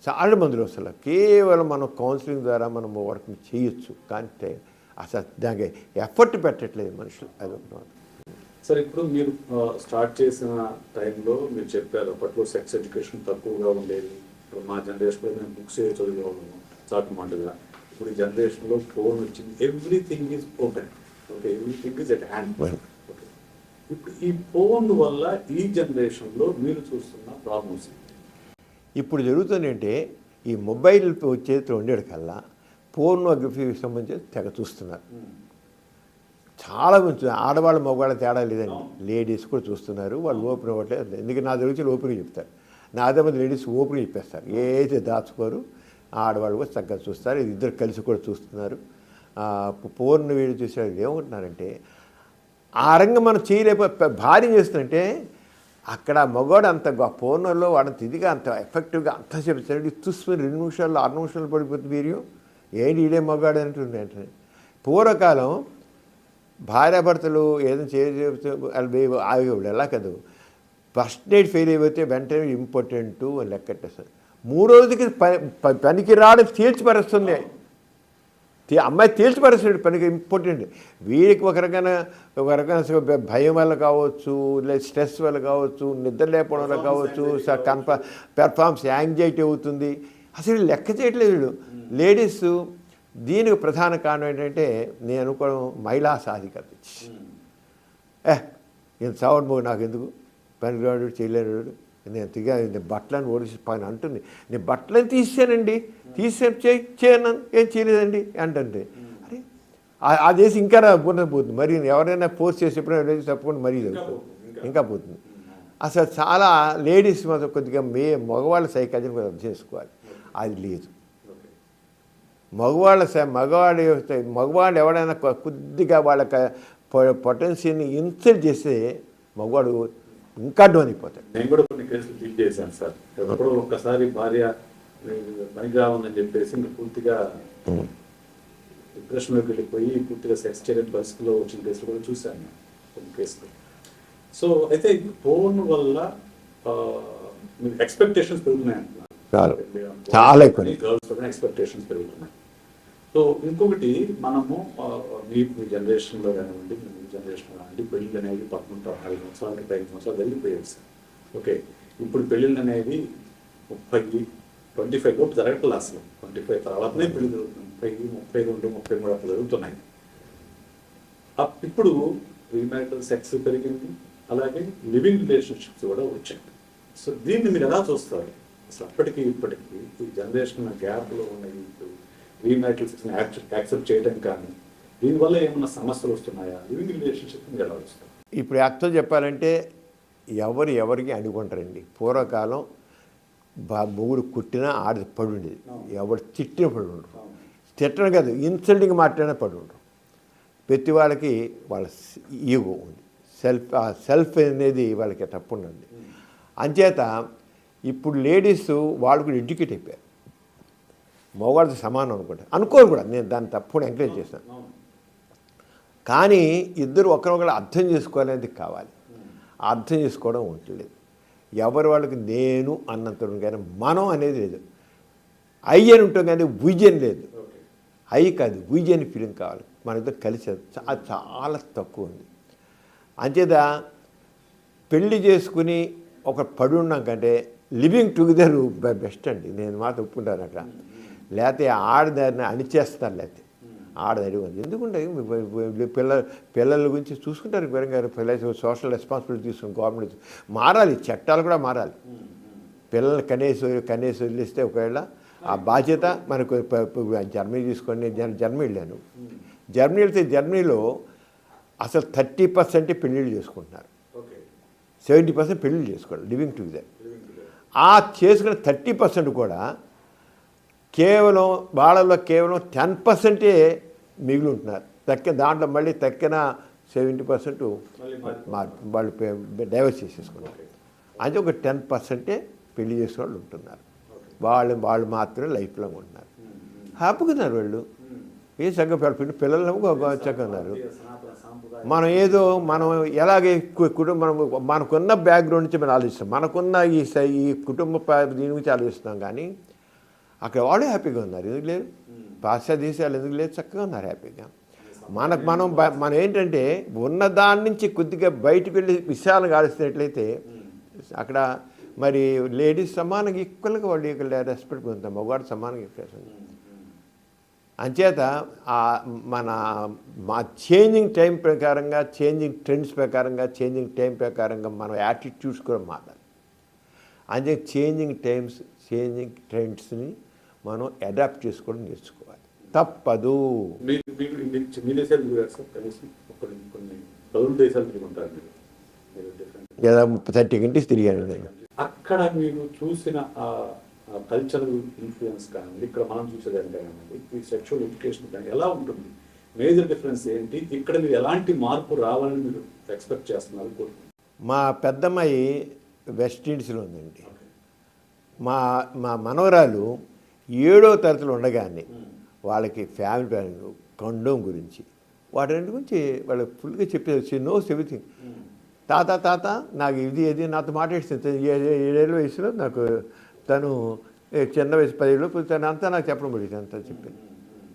Speaker 3: చాలా మందులు అవసరం. కేవలం మనం కౌన్సిలింగ్ ద్వారా మనం వర్క్ చేయొచ్చు. కానీ అసలు దానికి ఎఫర్ట్ పెట్టట్లేదు మనుషులు. అది ఒకటి.
Speaker 2: సార్, ఇప్పుడు మీరు స్టార్ట్ చేసిన టైంలో మీరు చెప్పారు అప్పట్లో సెక్స్ ఎడ్యుకేషన్ తక్కువగా ఉండేది. ఇప్పుడు మా జనరేషన్లో మేము బుక్స్ చదివేవాళ్ళము చాటుమాటగా. ఇప్పుడు ఈ జనరేషన్లో ఫోన్ వచ్చింది, everything is open. Okay, everything is at hand. Okay, ఇప్పుడు ఈ ఫోన్ వల్ల ఈ జనరేషన్లో మీరు చూస్తున్న ప్రాబ్లమ్స్
Speaker 3: ఇప్పుడు జరుగుతుందంటే ఈ మొబైల్ చేతిలో ఉండేది కల్లా పోర్నోగ్రఫీకి సంబంధించి తెగ చూస్తున్నారు. చాలా మంది ఆడవాళ్ళ మగవాళ్ళ తేడా లేదండి, లేడీస్ కూడా చూస్తున్నారు. వాళ్ళు ఓపెన్ అవ్వట్లేదు. ఎందుకంటే నా దగ్గర ఓపెన్గా చెప్తారు. నా అదే మంది లేడీస్ ఓపెన్గా చెప్పేస్తారు, ఏదైతే దాచుకోరు. ఆడవాళ్ళు కూడా చక్కగా చూస్తారు. ఇద్దరు కలిసి కూడా చూస్తున్నారు. పోర్న్ వీడియో చూసేవాళ్ళు ఏమంటున్నారంటే ఆ రంగం మనం చేయలేకపోతే భార్య చేస్తుందంటే అక్కడ మగవాడు అంత పోర్నర్లో వాడంత ఇదిగా అంత ఎఫెక్టివ్గా అంత చెప్తాడు. చూసుకుని 2 నిమిషాలు 6 నిమిషాలు పడిపోతుంది వీడియో. ఏంటి ఈడే మగవాడు అంటుంది అంటే. పూర్వకాలం భార్యాభర్తలు ఏదైనా ఆగేవాడు. ఎలా కాదు, ఫస్ట్ నైట్ ఫెయిల్ అయిపోతే వెంటనే ఇంపార్టెంట్ అని లెక్కట్టేస్తారు. 3వ రోజుకి పనికి రావడం తేల్చిపరుస్తుంది. అమ్మాయి తేల్చిపరుస్తాడు పనికి ఇంపార్టెంట్. వీడికి ఒక రకమైన భయం వల్ల కావచ్చు, లేదా స్ట్రెస్ వల్ల కావచ్చు, నిద్ర లేకపోవడం వల్ల కావచ్చు, పెర్ఫార్మెన్స్ యాంగ్జైటీ అవుతుంది. అసలు లెక్క చేయట్లేదు వీడు. లేడీస్ దీనికి ప్రధాన కారణం ఏంటంటే నేను అనుకోవడం మహిళా సాధికారత. నేను సావడం నాకు ఎందుకు, పనికిరాడు చేయలేడు, నేను బట్టలను ఓడిసి పని అంటుంది. నేను బట్టలను తీసానండి, చేయను, ఏం చేయలేదండి అంటుంది. అరే ఆ దేశం ఇంకా పోతుంది. మరి ఎవరైనా పోస్ట్ చేసేప్పుడు తప్పకుండా మరీ ఇంకా పోతుంది. అసలు చాలా లేడీస్ మాత్రం కొద్దిగా మగవాళ్ళ సైకాలజీని కూడా అర్థం చేసుకోవాలి. అది లేదు. మగవాళ్ళు ఎవడైనా కొద్దిగా వాళ్ళ పొటెన్షియల్ని ఇన్సల్ట్ చేస్తే మగవాడు ఇంకా డౌన్ అయిపోతాడు.
Speaker 2: నేను కూడా కొన్ని కేసులు డీల్ చేశాను సార్. ఎప్పుడో ఒక్కసారి భార్య పనికి రావాలని చెప్పేసి ఇంకా పూర్తిగా డిప్రెషన్లోకి వెళ్ళిపోయి పూర్తిగా సెక్స్ చేయని పరిస్థితిలో వచ్చిన కేసులు కూడా చూశాను కొన్ని కేసులు. సో అయితే ఫోన్ వల్ల మీకు ఎక్స్పెక్టేషన్స్ పెరుగుతున్నాయి అంటున్నారు.
Speaker 3: చాలా ఎక్కువ
Speaker 2: గర్ల్స్ ఎక్స్పెక్టేషన్స్ పెరుగుతున్నాయి. సో ఇంకొకటి మనము మీ జనరేషన్లో కానివ్వండి, మీ జనరేషన్లో కానివ్వండి, పెళ్ళిళ్ళు అనేవి 11, 14 సంవత్సరాలు 5 సంవత్సరాలు వెళ్ళిపోయాయి సార్. ఓకే, ఇప్పుడు పెళ్ళిళ్ళు అనేవి 30, 25 లోపు జరగట్లేదు. అసలు 25 తర్వాతనే పెళ్లి జరుగుతుంది. 30, 32, 33 అట్లా జరుగుతున్నాయి. ఇప్పుడు ప్రీమ్యారిటల్ సెక్స్ పెరిగింది, అలాగే లివింగ్ రిలేషన్షిప్స్ కూడా వచ్చాయి. సో దీన్ని మీరు ఎలా చూస్తారు? అసలు అప్పటికి ఇప్పటికీ ఈ జనరేషన్ గ్యాప్లో ఉన్న ప్రీమ్యారిటల్ సెక్స్ని యాక్సెప్ట్ చేయడం కానీ దీనివల్ల ఏమన్నా సమస్యలు వస్తున్నాయా? లివింగ్ రిలేషన్షిప్ ఎలా వస్తాయి?
Speaker 3: ఇప్పుడు యాక్చువల్ చెప్పాలంటే ఎవరికి అనుకుంటారండి. పూర్వకాలం మొగుడు కుట్టినా ఆడ పడి ఉండేది, ఎవరు తిట్టిన పడి ఉండరు. తిట్టడం కాదు, ఇన్సల్టింగ్ మాట్లాడినా పడి ఉండరు. ప్రతి వాళ్ళకి వాళ్ళ ఈగో ఉంది, సెల్ఫ్ అనేది వాళ్ళకి తప్పు ఉండండి. అంచేత ఇప్పుడు లేడీస్ వాళ్ళు కూడా ఎడ్యుకేట్ అయిపోయారు. మగవాడితో సమానం అనుకుంటా, అనుకోరు కూడా, నేను దాన్ని తప్పకుండా ఎంకరేజ్ చేస్తాను. కానీ ఇద్దరు ఒకరొకరు అర్థం చేసుకోవాలనేది కావాలి. అర్థం చేసుకోవడం ఉండలేదు. ఎవరి వాళ్ళకి నేను అన్నంత కానీ మనం అనేది లేదు. ఐ అని ఉంటాం కానీ విజన్ లేదు. ఐ కాదు, విజన్ ఫీలింగ్ కావాలి. మన ఇద్దరు కలిసి అది చాలా తక్కువ ఉంది. అంచేత పెళ్లి చేసుకుని ఒక పడి ఉన్నాం కంటే లివింగ్ టుగెదర్ బెస్ట్ అండి. నేను మాత్రం ఒప్పుకుంటాను అక్కడ. లేకపోతే ఆడదారిని అణిచేస్తారు, లేకపోతే ఆడదారి ఎందుకుంటే పిల్లల గురించి చూసుకుంటారు. పిల్లలు సోషల్ రెస్పాన్సిబిలిటీ తీసుకుని గవర్నమెంట్ మారాలి, చట్టాలు కూడా మారాలి. పిల్లలు కనేసి వదిలిస్తే ఒకవేళ ఆ బాధ్యత మనకు. జర్మనీ తీసుకోండి, జర్మనీ వెళ్ళాను. జర్మనీ వెళ్తే జర్మనీలో అసలు 30% పెళ్ళిళ్ళు చేసుకుంటున్నారు, 70% పెళ్ళిళ్ళు చేసుకోవాలి లివింగ్ టుగెదర్. ఆ చేసుకున్న 30% కూడా కేవలం వాళ్ళలో కేవలం 10% మిగిలి ఉంటున్నారు. దాంట్లో మళ్ళీ తక్కిన 70% వాళ్ళు డైవర్స్ చేసేసుకున్నారు. అంటే ఒక 10% పెళ్లి చేసే వాళ్ళు ఉంటున్నారు. వాళ్ళు మాత్రమే లైఫ్ లాంగ్ ఉంటున్నారు. హ్యాపీగా ఉన్నారు వాళ్ళు. ఏ చక్కగా పిల్లలు చక్కగా ఉన్నారు. మనం ఎలాగే కుటుంబం మనకున్న బ్యాక్గ్రౌండ్ నుంచి మనం ఆలోచిస్తాం, మనకున్న ఈ కుటుంబ దీని గురించి ఆలోచిస్తున్నాం. కానీ అక్కడ వాళ్ళు హ్యాపీగా ఉన్నారు. ఎందుకు లేదు? పాశ్చాత్య దేశాలు ఎందుకు లేదు? చక్కగా ఉన్నారు హ్యాపీగా. మనం ఏంటంటే ఉన్న దాని నుంచి కొద్దిగా బయటకు వెళ్ళి విషయాలు ఆలోచిస్తున్నట్లయితే అక్కడ మరి లేడీస్ సమానంగా ఈక్వల్గా వాళ్ళు ఇక్కడ రెస్పెక్ట్ పొందుతాం, మగవాడు సమానంగా ఈక్వల్. అంచేత మా చేంజింగ్ టైం ప్రకారంగా, చేంజింగ్ ట్రెండ్స్ ప్రకారంగా, చేంజింగ్ టైం ప్రకారంగా మనం యాటిట్యూడ్స్ కూడా మారాలి. అంటే చేంజింగ్ టైమ్స్, చేంజింగ్ ట్రెండ్స్ని మనం అడాప్ట్ చేసుకోవడం నేర్చుకోవాలి, తప్పదు. లేదా 30 కంట్రీస్ తిరిగాను నేను.
Speaker 2: అక్కడ మీరు చూసిన కల్చరల్ ఇన్ఫ్లుయెన్స్ కానీ ఇక్కడ మనం చూసేదాన్ని కానివ్వండి, ఈ సెక్షువల్ ఎడ్యుకేషన్ కానీ ఎలా ఉంటుంది? మేజర్ డిఫరెన్స్ ఏంటి? ఇక్కడ మీరు ఎలాంటి మార్పు రావాలని మీరు ఎక్స్పెక్ట్ చేస్తున్నారు?
Speaker 3: మా పెద్దమ్మాయి వెస్ట్ ఇండీస్లో ఉందండి. మా మనవరాలు 7వ తరగతిలో ఉండగానే వాళ్ళకి ఫ్యామిలీ ప్లానింగ్, కండోమ్ గురించి, వాటి రెండు గురించి వాళ్ళు ఫుల్గా చెప్పేసి నోస్ ఎవ్రీథింగ్. తాత నాకు ఇది నాతో మాట్లాడుతుంది. 7 ఏళ్ళ వయసులో నాకు తను చిన్న వయసు 10 ఏళ్ళు తను అంతా నాకు చెప్పడం పడింది, అంతా చెప్పింది.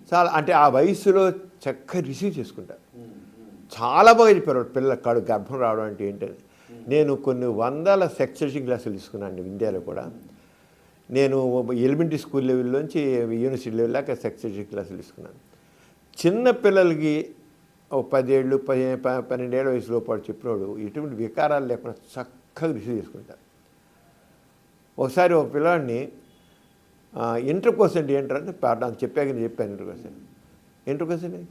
Speaker 3: చాలా అంటే ఆ వయసులో చక్కగా రిసీవ్ చేసుకుంటారు. చాలా బాగా చెప్పారు పిల్లల గర్భం రావడం అంటే ఏంటని. నేను కొన్ని వందల సెక్స్ ఎడ్యుకేషన్ క్లాసులు తీసుకున్నాను ఇండియాలో కూడా. నేను ఎలిమెంటరీ స్కూల్ లెవెల్లోంచి యూనివర్సిటీ లెవెల్ దాకా సెక్స్ ఎడ్యుకేషన్ క్లాసులు తీసుకున్నాను. చిన్న పిల్లలకి 10 ఏళ్ళు 12 ఏళ్ళ వయసులో పాటు చెప్పినోడు ఎటువంటి వికారాలు లేకుండా చక్కగా రిసీవ్ చేసుకుంటారు. ఒకసారి ఒక పిల్లవాడిని ఇంటర్ కోర్స్ అంటే ఏంటంటే చెప్పాను ఇంటర్ కోర్స్ అని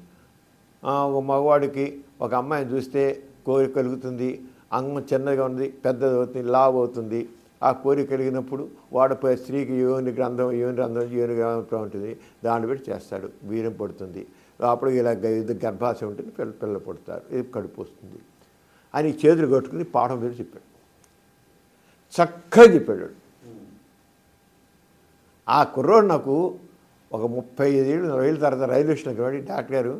Speaker 3: ఒక మగవాడికి ఒక అమ్మాయిని చూస్తే కోరిక కలుగుతుంది, అంగం చిన్నగా ఉంది, పెద్దది అవుతుంది, లావు అవుతుంది. ఆ కోరిక కలిగినప్పుడు వాడు స్త్రీకి యోని గ్రంథం ఉంటుంది, దాన్ని పెట్టి చేస్తాడు, వీర్యం పడుతుంది, అప్పుడు ఇలా గర్భాశయం ఉంటుంది, పిల్లలు పడుతారు, ఇది కడుపు వస్తుంది అని చేతులు కట్టుకుని పాఠం పేరు చెప్పాడు. చక్కగా చెప్పాడు. ఆ కుర్రోడు నాకు ఒక 35 ఏళ్ళు 40 ఏళ్ళ తర్వాత రైల్వే స్టేషన్కి వాడి డాక్టర్ గారు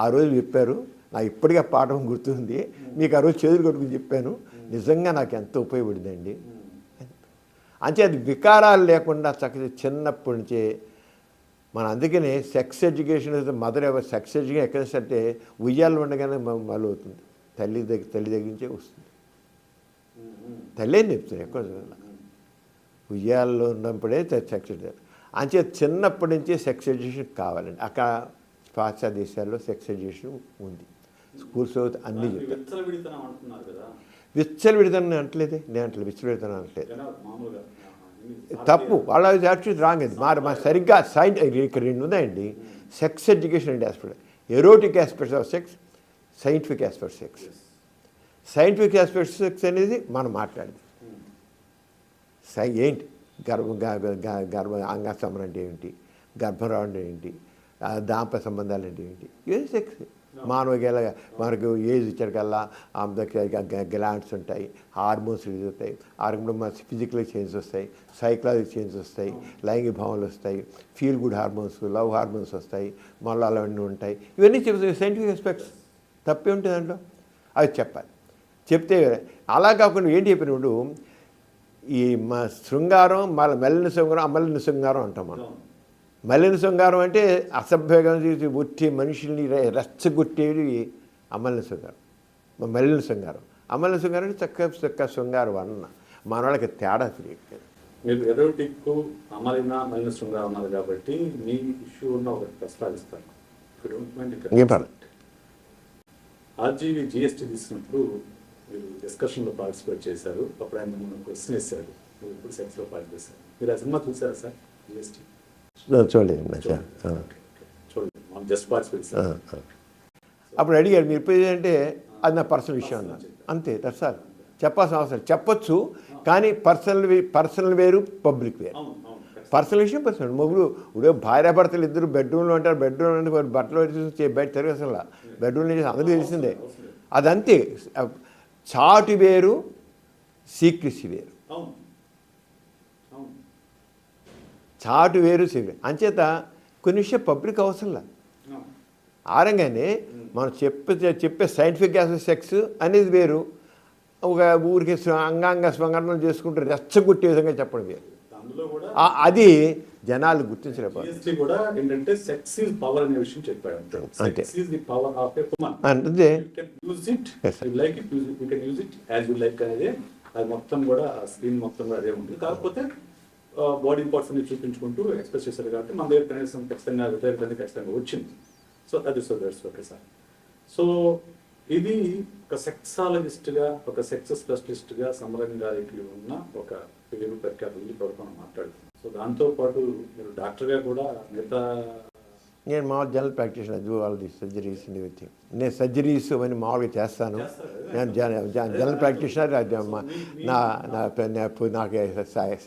Speaker 3: ఆ రోజు చెప్పారు, నాకు ఇప్పటికే పాఠం గుర్తుంది, మీకు ఆ రోజు చేతులు కట్టుకుని చెప్పాను, నిజంగా నాకు ఎంతో ఉపయోగపడిందండి. అంటే అది వికారాలు లేకుండా చక్కగా చిన్నప్పటి నుంచే మన అందుకనే sex education mother ever sex education ఎక్కడ అంటే ఉయ్యాలు ఉండగానే మొదలవుతుంది, తల్లి దగ్గర నుంచే వస్తుంది. తల్లి చెప్తుంది ఎక్కడ ఉయ్యాల్లో ఉన్నప్పుడే సెక్స్ ఎడ్యుకేషన్. అంతే చిన్నప్పటి నుంచే సెక్స్ ఎడ్యుకేషన్ కావాలండి. అక్కడ పాశ్చాత్య దేశాల్లో సెక్స్ ఎడ్యుకేషన్ ఉంది, స్కూల్స్ అన్నీ చెప్తారు. విచ్చలవిడితనం అంటలేదే, నేను అంటలేదు విచ్చలవిడితనం అంటలేదు, తప్పు. వాళ్ళ యాక్చువల్లీ రాంగ్. అది మా సరిగ్గా ఇక్కడ 2 ఉన్నాయండి, sex education and aspect, erotic aspects of sex, scientific aspect sex. Scientific aspect sex అనేది మనం మాట్లాడేది ఏంటి, గర్భ అంగస్తంభన అంటే ఏంటి, గర్భం రావడం ఏంటి, దాంపత్య సంబంధాలు అంటే ఏంటి, ఇవన్నీ సెక్స్. మానవుకి మనకు ఏజ్ ఇచ్చారికల్లా గ్లాండ్స్ ఉంటాయి, హార్మోన్స్ రిలీజ్ అవుతాయి, మన ఫిజికల్ చేంజెస్ వస్తాయి, సైకలాజికల్ చేంజెస్ వస్తాయి, లైంగిక భావనలు వస్తాయి, feel good hormones, love hormones వస్తాయి, మళ్ళీ అవన్నీ ఉంటాయి. ఇవన్నీ చెప్తాయి సైంటిఫిక్ ఎస్పెక్ట్స్. తప్పే ఉంటుంది దాంట్లో. అవి చెప్పాలి. చెప్తే అలా కాకుండా ఏంటి చెప్పినప్పుడు ఈ మా శృంగారం మెల్లిన శృంగారం, అమలిన శృంగారం అంటాం మనం. మలిన శృంగారం అంటే అసభ్యంగా ఒట్టి మనుషుల్ని రెచ్చగొట్టేది అమలిన శృంగారం, మలిన శృంగారం. అమలిన శృంగారం అంటే చక్క శృంగారం అన్న మన వాళ్ళకి తేడా తెలియదు.
Speaker 2: మీరు ఎరోటిక్ అమలిన మలిన శృంగారం అన్నారు కాబట్టి మీ ఇష్యూ ఉన్న ఒకటి ప్రస్తావిస్తాను.
Speaker 3: ఏం పర్లేదు.
Speaker 2: ఆర్జీవీ జిఎస్టీ తీసుకున్నప్పుడు మీరు డిస్కషన్లో పార్టిసిపేట్ చేశారు. అప్పుడు ఆయన మిమ్మల్ని క్వశ్చన్ వేశారు, మీరు ఇప్పుడు సెక్స్లో పార్టిసిపేట్ చేశారు. మీరు ఆ సినిమా చూసారా సార్? జిఎస్టీ
Speaker 3: చూడలేదు
Speaker 2: చూడండి, మనం జస్ట్ పార్టిసిపేట్ చేశారు.
Speaker 3: అప్పుడు అడిగాడు మీరు ఇప్పుడు అంటే అది నా పర్సనల్ విషయం అన్నాను. అంతే, దట్స్ చెప్పాల్సిన అవసరం చెప్పొచ్చు, కానీ పర్సనల్ వేరు, పబ్లిక్ వేరు. పర్సనల్ విషయం పర్సనల్. మొగుడు ఇప్పుడు భార్యాభర్తలు ఇద్దరు బెడ్రూమ్లో ఉంటారు, బెడ్రూమ్ అంటే బట్టలు బయట తిరిగి అసలు బెడ్రూమ్లో చేసి అందరికీ తెలిసిందే. అదంతే. చాటు వేరు, సీక్రెసీ వేరు. చాటు వేరు, సీక్రెట్. అంచేత కొన్ని విషయం పబ్లిక్ అవసరంలా. ఆరంగానే మనం చెప్పే సైంటిఫిక్ సెక్స్ అనేది వేరు, ఒక ఊరికి అంగాంగ స్వంగరణలు చేసుకుంటూ రెచ్చగొట్టే విధంగా చెప్పడం వేరు. అది జనాలు గుర్తించలేకపోతే
Speaker 2: ఏంటంటే సెక్స్ ఈజ్ పవర్ అనే విషయం చెప్పాడు.
Speaker 3: అంతే.
Speaker 2: Sex is the power of a woman.
Speaker 3: అంటే
Speaker 2: use it, you like it, you can use it as you like అనేది అది మొత్తం కూడా స్క్రీన్ మొత్తం కూడా అదే ఉంటుంది. కాకపోతే బాడీ పార్ట్స్ అన్ని చూపించుకుంటూ ఎక్స్ప్రెస్ చేశారు కాబట్టి మన దగ్గర కనీసం ఖచ్చితంగా వచ్చింది. సో అది దట్స్ ఓకే సార్. సో ఇది ఒక సెక్సాలజిస్ట్గా, ఒక సెక్స్ స్పెషలిస్ట్గా సమరం గారికి ఉన్న ఒక పేరు ప్రఖ్యాతులు ఇప్పటివరకు మనం మాట్లాడుతున్నాం. సో దాంతోపాటు మీరు డాక్టర్గా కూడా మిగతా
Speaker 3: నేను మామూలు జనరల్ ప్రాక్టీషనర్, అది వాళ్ళది సర్జరీస్ ఎవ్రీథింగ్. నేను సర్జరీస్ అవన్నీ మామూలుగా చేస్తాను. నేను జనరల్ ప్రాక్టీషనర్. నాకు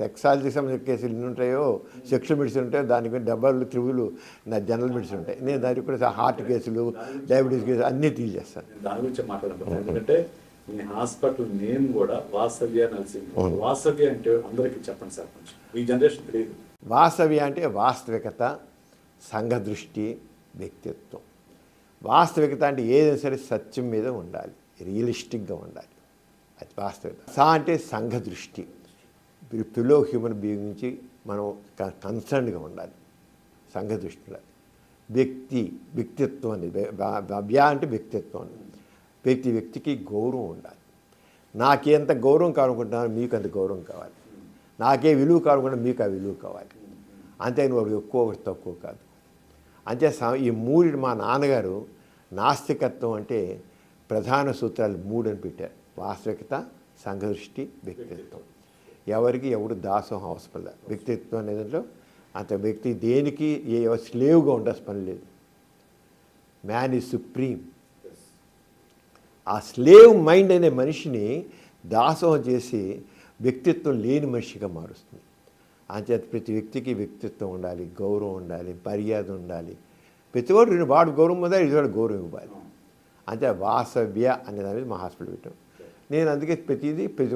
Speaker 3: సెక్సాలజీకి సంబంధించిన కేసులు ఎన్ని ఉంటాయో, సెక్షువల్ మెడిసిన్ ఉంటాయో, దానికి డబ్బులు త్రివులు నా జనరల్ మెడిసిన్ ఉంటాయి. నేను దానికి కూడా హార్ట్ కేసులు, డయాబెటీస్ కేసులు అన్నీ డీల్ చేస్తాను.
Speaker 2: దాని గురించి మాట్లాడతాను. ఎందుకంటే మీ హాస్పిటల్ నేమ్ కూడా వాసవ్య నర్సింగ్. వాసవ్య అంటే అందరికీ చెప్పండి సార్, కొంచెం ఈ జనరేషన్ తెలియదు.
Speaker 3: వాసవ్య అంటే వాస్తవికత, సంఘ దృష్టి, వ్యక్తిత్వం. వాస్తవికత అంటే ఏదైనా సరే సత్యం మీద ఉండాలి, రియలిస్టిక్గా ఉండాలి. అది వాస్తవికత. అంటే సంఘ దృష్టి, పిలో హ్యూమన్ బీయింగ్ నుంచి మనం కన్సర్న్గా ఉండాలి, సంఘ దృష్టి ఉండాలి. వ్యక్తిత్వం అనేది వ్యా అంటే వ్యక్తిత్వం. వ్యక్తికి గౌరవం ఉండాలి. నాకేంత గౌరవం కావాలనుకుంటున్నాను, మీకు అంత గౌరవం కావాలి. నాకే విలువ కావాలనుకుంటే మీకు ఆ విలువ కావాలి. అంతేగాని ఒకటి ఎక్కువ, ఒకటి తక్కువ కాదు. అంతే. ఈ మూడు మా నాన్నగారు నాస్తికత్వం అంటే ప్రధాన సూత్రాలు 3 అని పెట్టారు. వాస్తవికత, సంఘదృష్టి, వ్యక్తిత్వం. ఎవరికి ఎవడు దాసోహం అవసరం లేదు. వ్యక్తిత్వం అనేది అంత వ్యక్తి దేనికి స్లేవ్గా ఉండాల్సిన పని లేదు. Man is supreme. ఆ స్లేవ్ మైండ్ అనే మనిషిని దాసోహం చేసి వ్యక్తిత్వం లేని మనిషిగా మారుస్తుంది. అంచేత ప్రతి వ్యక్తికి వ్యక్తిత్వం ఉండాలి, గౌరవం ఉండాలి, మర్యాద ఉండాలి. ప్రతి వాడు గౌరవం ఉండాలి, ఇది వాడు గౌరవం ఇవ్వాలి. అంతే. వాసవ్య అనే దాని మీద మా హాస్పిటల్ పెట్టాం. నేను అందుకే ప్రతి